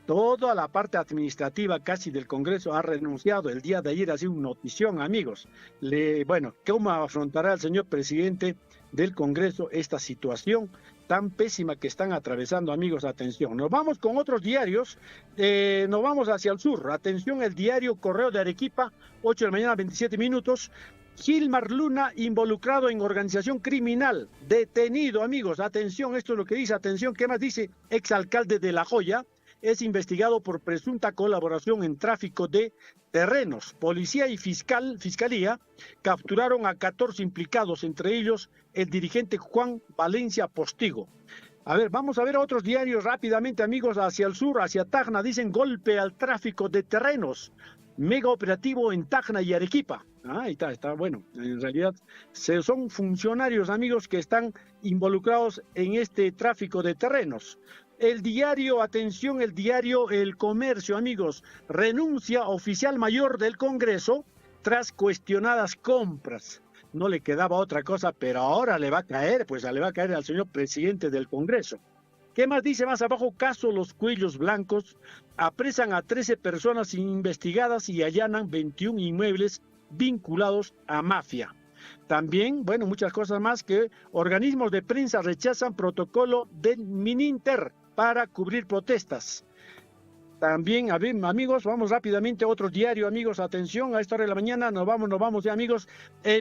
toda la parte administrativa casi del Congreso ha renunciado. El día de ayer ha sido una notición, amigos. ¿Cómo afrontará el señor presidente del Congreso esta situación tan pésima que están atravesando, amigos? Atención, nos vamos con otros diarios, nos vamos hacia el sur. Atención, el diario Correo de Arequipa, 8 de la mañana, 27 minutos. Gilmar Luna involucrado en organización criminal, detenido, amigos. Atención, esto es lo que dice. Atención, ¿qué más dice? Exalcalde de La Joya es investigado por presunta colaboración en tráfico de terrenos. Policía y fiscalía capturaron a 14 implicados, entre ellos el dirigente Juan Valencia Postigo. A ver, vamos a ver otros diarios rápidamente, amigos, hacia el sur, hacia Tacna. Dicen golpe al tráfico de terrenos. Mega operativo en Tacna y Arequipa. Ahí está bueno. En realidad son funcionarios, amigos, que están involucrados en este tráfico de terrenos. El diario, atención, el diario El Comercio, amigos, renuncia oficial mayor del Congreso tras cuestionadas compras. No le quedaba otra cosa, pero ahora le va a caer, al señor presidente del Congreso. ¿Qué más dice más abajo? Caso Los Cuellos Blancos, apresan a 13 personas investigadas y allanan 21 inmuebles vinculados a mafia. También, muchas cosas más, que organismos de prensa rechazan protocolo del Mininter para cubrir protestas. También, amigos, vamos rápidamente a otro diario, amigos, atención, a esta hora de la mañana, nos vamos ya, amigos.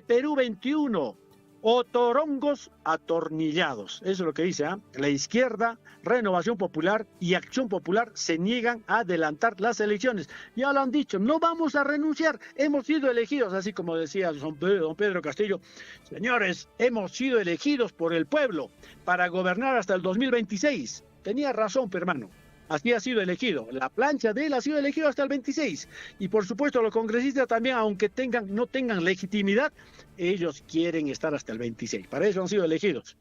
Perú 21, otorongos atornillados, eso es lo que dice, La izquierda, Renovación Popular y Acción Popular se niegan a adelantar las elecciones. Ya lo han dicho, no vamos a renunciar, hemos sido elegidos, así como decía don Pedro Castillo. Señores, hemos sido elegidos por el pueblo para gobernar hasta el 2026. Tenía razón, hermano. Así ha sido elegido. La plancha de él ha sido elegido hasta el 26. Y por supuesto los congresistas también, aunque no tengan legitimidad, ellos quieren estar hasta el 26. Para eso han sido elegidos.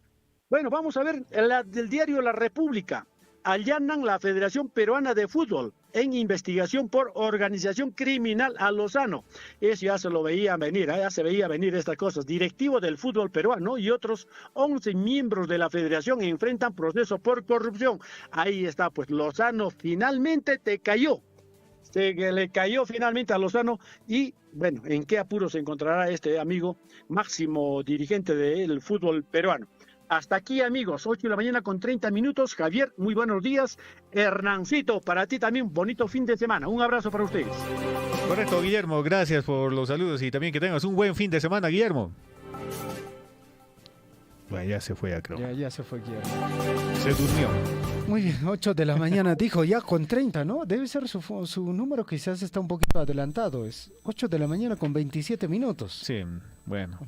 Bueno, vamos a ver del diario La República. Allanan la Federación Peruana de Fútbol en investigación por organización criminal a Lozano. Eso ya se lo veían venir, ya se veía venir estas cosas. Directivo del fútbol peruano y otros 11 miembros de la federación enfrentan proceso por corrupción. Ahí está, pues Lozano finalmente te cayó. Se le cayó finalmente a Lozano y, ¿en qué apuro se encontrará este amigo máximo dirigente del fútbol peruano? Hasta aquí, amigos, 8 de la mañana con 30 minutos. Javier, muy buenos días. Hernancito, para ti también, bonito fin de semana. Un abrazo para ustedes. Correcto, Guillermo, gracias por los saludos y también que tengas un buen fin de semana, Guillermo. Bueno, ya se fue, creo. Ya se fue, Guillermo. Se durmió. Muy bien, 8 de la mañana, dijo ya con 30, ¿no? Debe ser su número, quizás está un poquito adelantado. Es 8 de la mañana con 27 minutos. Sí, bueno.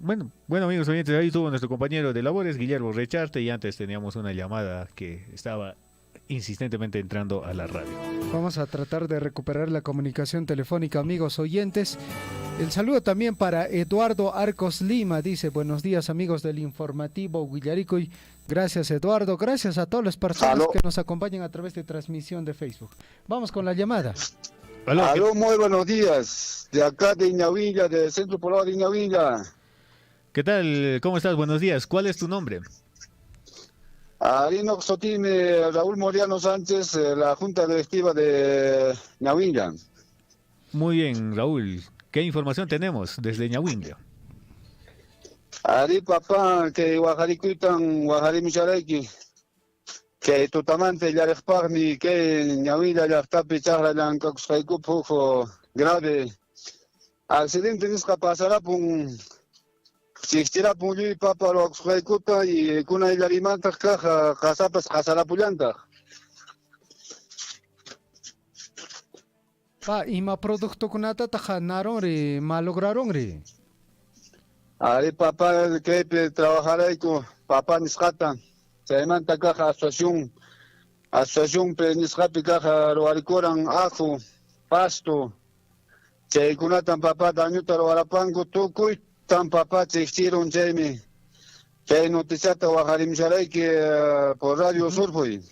Bueno, amigos oyentes, ahí estuvo nuestro compañero de labores, Guillermo Recharte, y antes teníamos una llamada que estaba insistentemente entrando a la radio. Vamos a tratar de recuperar la comunicación telefónica, amigos oyentes. El saludo también para Eduardo Arcos Lima, dice, buenos días, amigos del informativo Guillaricuy. Gracias, Eduardo, gracias a todas las personas que nos acompañan a través de transmisión de Facebook. Vamos con la llamada. Aló, muy buenos días, de acá de Iñavilla, del Centro Poblado de Iñavilla. ¿Qué tal? ¿Cómo estás? Buenos días. ¿Cuál es tu nombre? Arino Sotime, Raúl Moriano Sánchez, la Junta Directiva de Ñahuinlla. Muy bien, Raúl. ¿Qué información tenemos desde Ñahuinlla? Ari papá, que Guajaricuitan, Guajarimicharaiki, que Tutamante, Yarespagni, que Ñahuinlla, Yartapi, Charla, Lancaxcaicupo, grave. Accidente, Nisca pasará por Chistira Puli, Papa, Roxuecuta y Kuna y Larimanta, Caja, Casapas, Casarapulanta. Ima producto kunata tajanaron re, malograron re. Ari papá que trabajará con papá Niscata. Se manta caja asociación Niscapi caja Roaricoran, ajo, pasto. Se kunatan papá Dañuta Roarapango, Tucuy, tan papá se hicieron Jamie. Se noticiata Waharim Sharay que por Radio Surfui.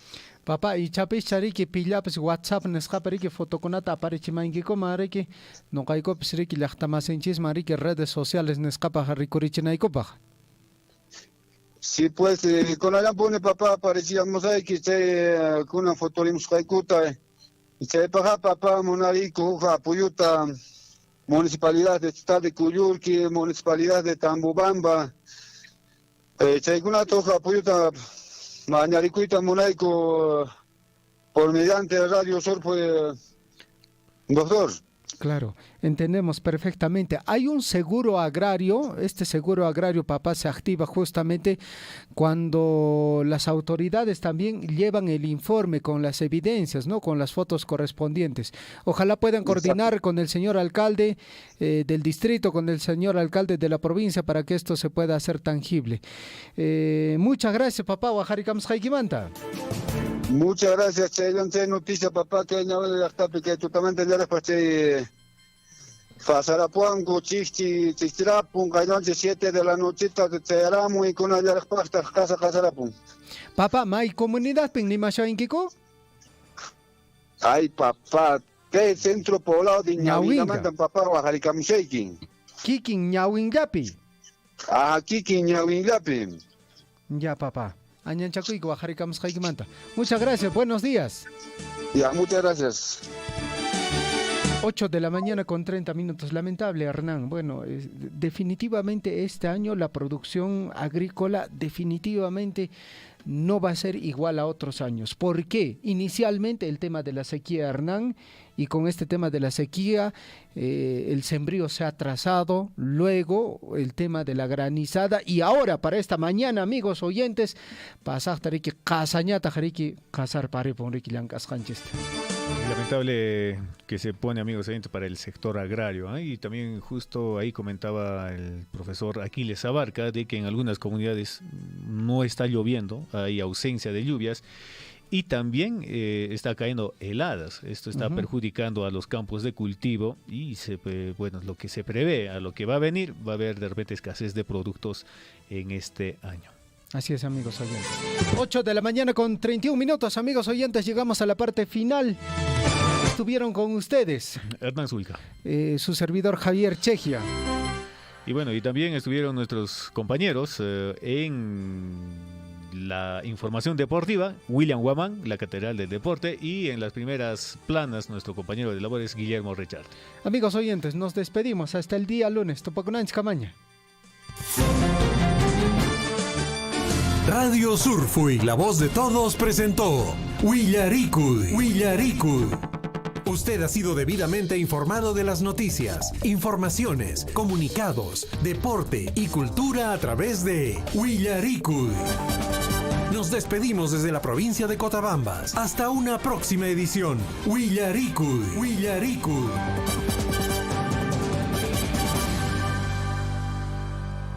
Papá, y chapis chariki pillapis WhatsApp nescapariki fotoconata aparechimaingico mariki no caico psriki lachtamasenchis mariki redes sociales nescapa haricurichinaicopa. Sí, pues con la pone papá aparecíamos ahí que se con una foto de muscaikuta y se paga papá monarico Puyuta, municipalidad de Estado de Cuyurqui, municipalidad de Tambobamba, se con una toja Puyuta. Mañaricuita Monaico por mediante Radio Sur pues doctor. Claro, entendemos perfectamente. Hay un seguro agrario, este seguro agrario, papá, se activa justamente cuando las autoridades también llevan el informe con las evidencias, ¿no? Con las fotos correspondientes. Ojalá puedan coordinar con el señor alcalde del distrito, con el señor alcalde de la provincia para que esto se pueda hacer tangible. Muchas gracias, papá. Muchas gracias, Che. Noticia, papá, que que tú también te das para Fasarapuango, Chichirapun, Cañón 7 de la noche, te haramos y con una respuesta casa Casarapun. Papá, ¿hay comunidad Pinglimasha en Kiko? Ay, papá, ¿qué centro poblado de Ñawinga mandan papá Guajaricam Shaking? Kikin Ñawingapi. Ah, Kikin Ñawingapi. Ya, papá. Muchas gracias, buenos días. Ya, muchas gracias. 8 de la mañana con 30 minutos. Lamentable, Hernán. Bueno, definitivamente este año la producción agrícola definitivamente no va a ser igual a otros años. ¿Por qué? Inicialmente el tema de la sequía, Hernán, y con este tema de la sequía el sembrío se ha atrasado, luego el tema de la granizada y ahora para esta mañana, amigos oyentes, pasar tariki casañata jariki casar pare ponriki lancas canches. Lamentable que se pone, amigos oyentes, para el sector agrario, ¿eh? Y también justo ahí comentaba el profesor Aquiles Abarca de que en algunas comunidades no está lloviendo, hay ausencia de lluvias y también está cayendo heladas. Esto está perjudicando a los campos de cultivo y bueno, lo que se prevé, a lo que va a venir, va a haber de repente escasez de productos en este año. Así es, amigos oyentes. 8 de la mañana con 31 minutos, amigos oyentes, llegamos a la parte final. Estuvieron con ustedes Hernán Zulca, su servidor Javier Chejia. Y bueno, y también estuvieron nuestros compañeros en la información deportiva, William Guamán, la Catedral del Deporte, y en las primeras planas, nuestro compañero de labores, Guillermo Richard. Amigos oyentes, nos despedimos hasta el día lunes. Tupacunanch Camaña. Radio Surfui, la voz de todos, presentó Huillaricui. Usted ha sido debidamente informado de las noticias, informaciones, comunicados, deporte y cultura a través de Huillaricui. Nos despedimos desde la provincia de Cotabambas. Hasta una próxima edición. Huillaricui.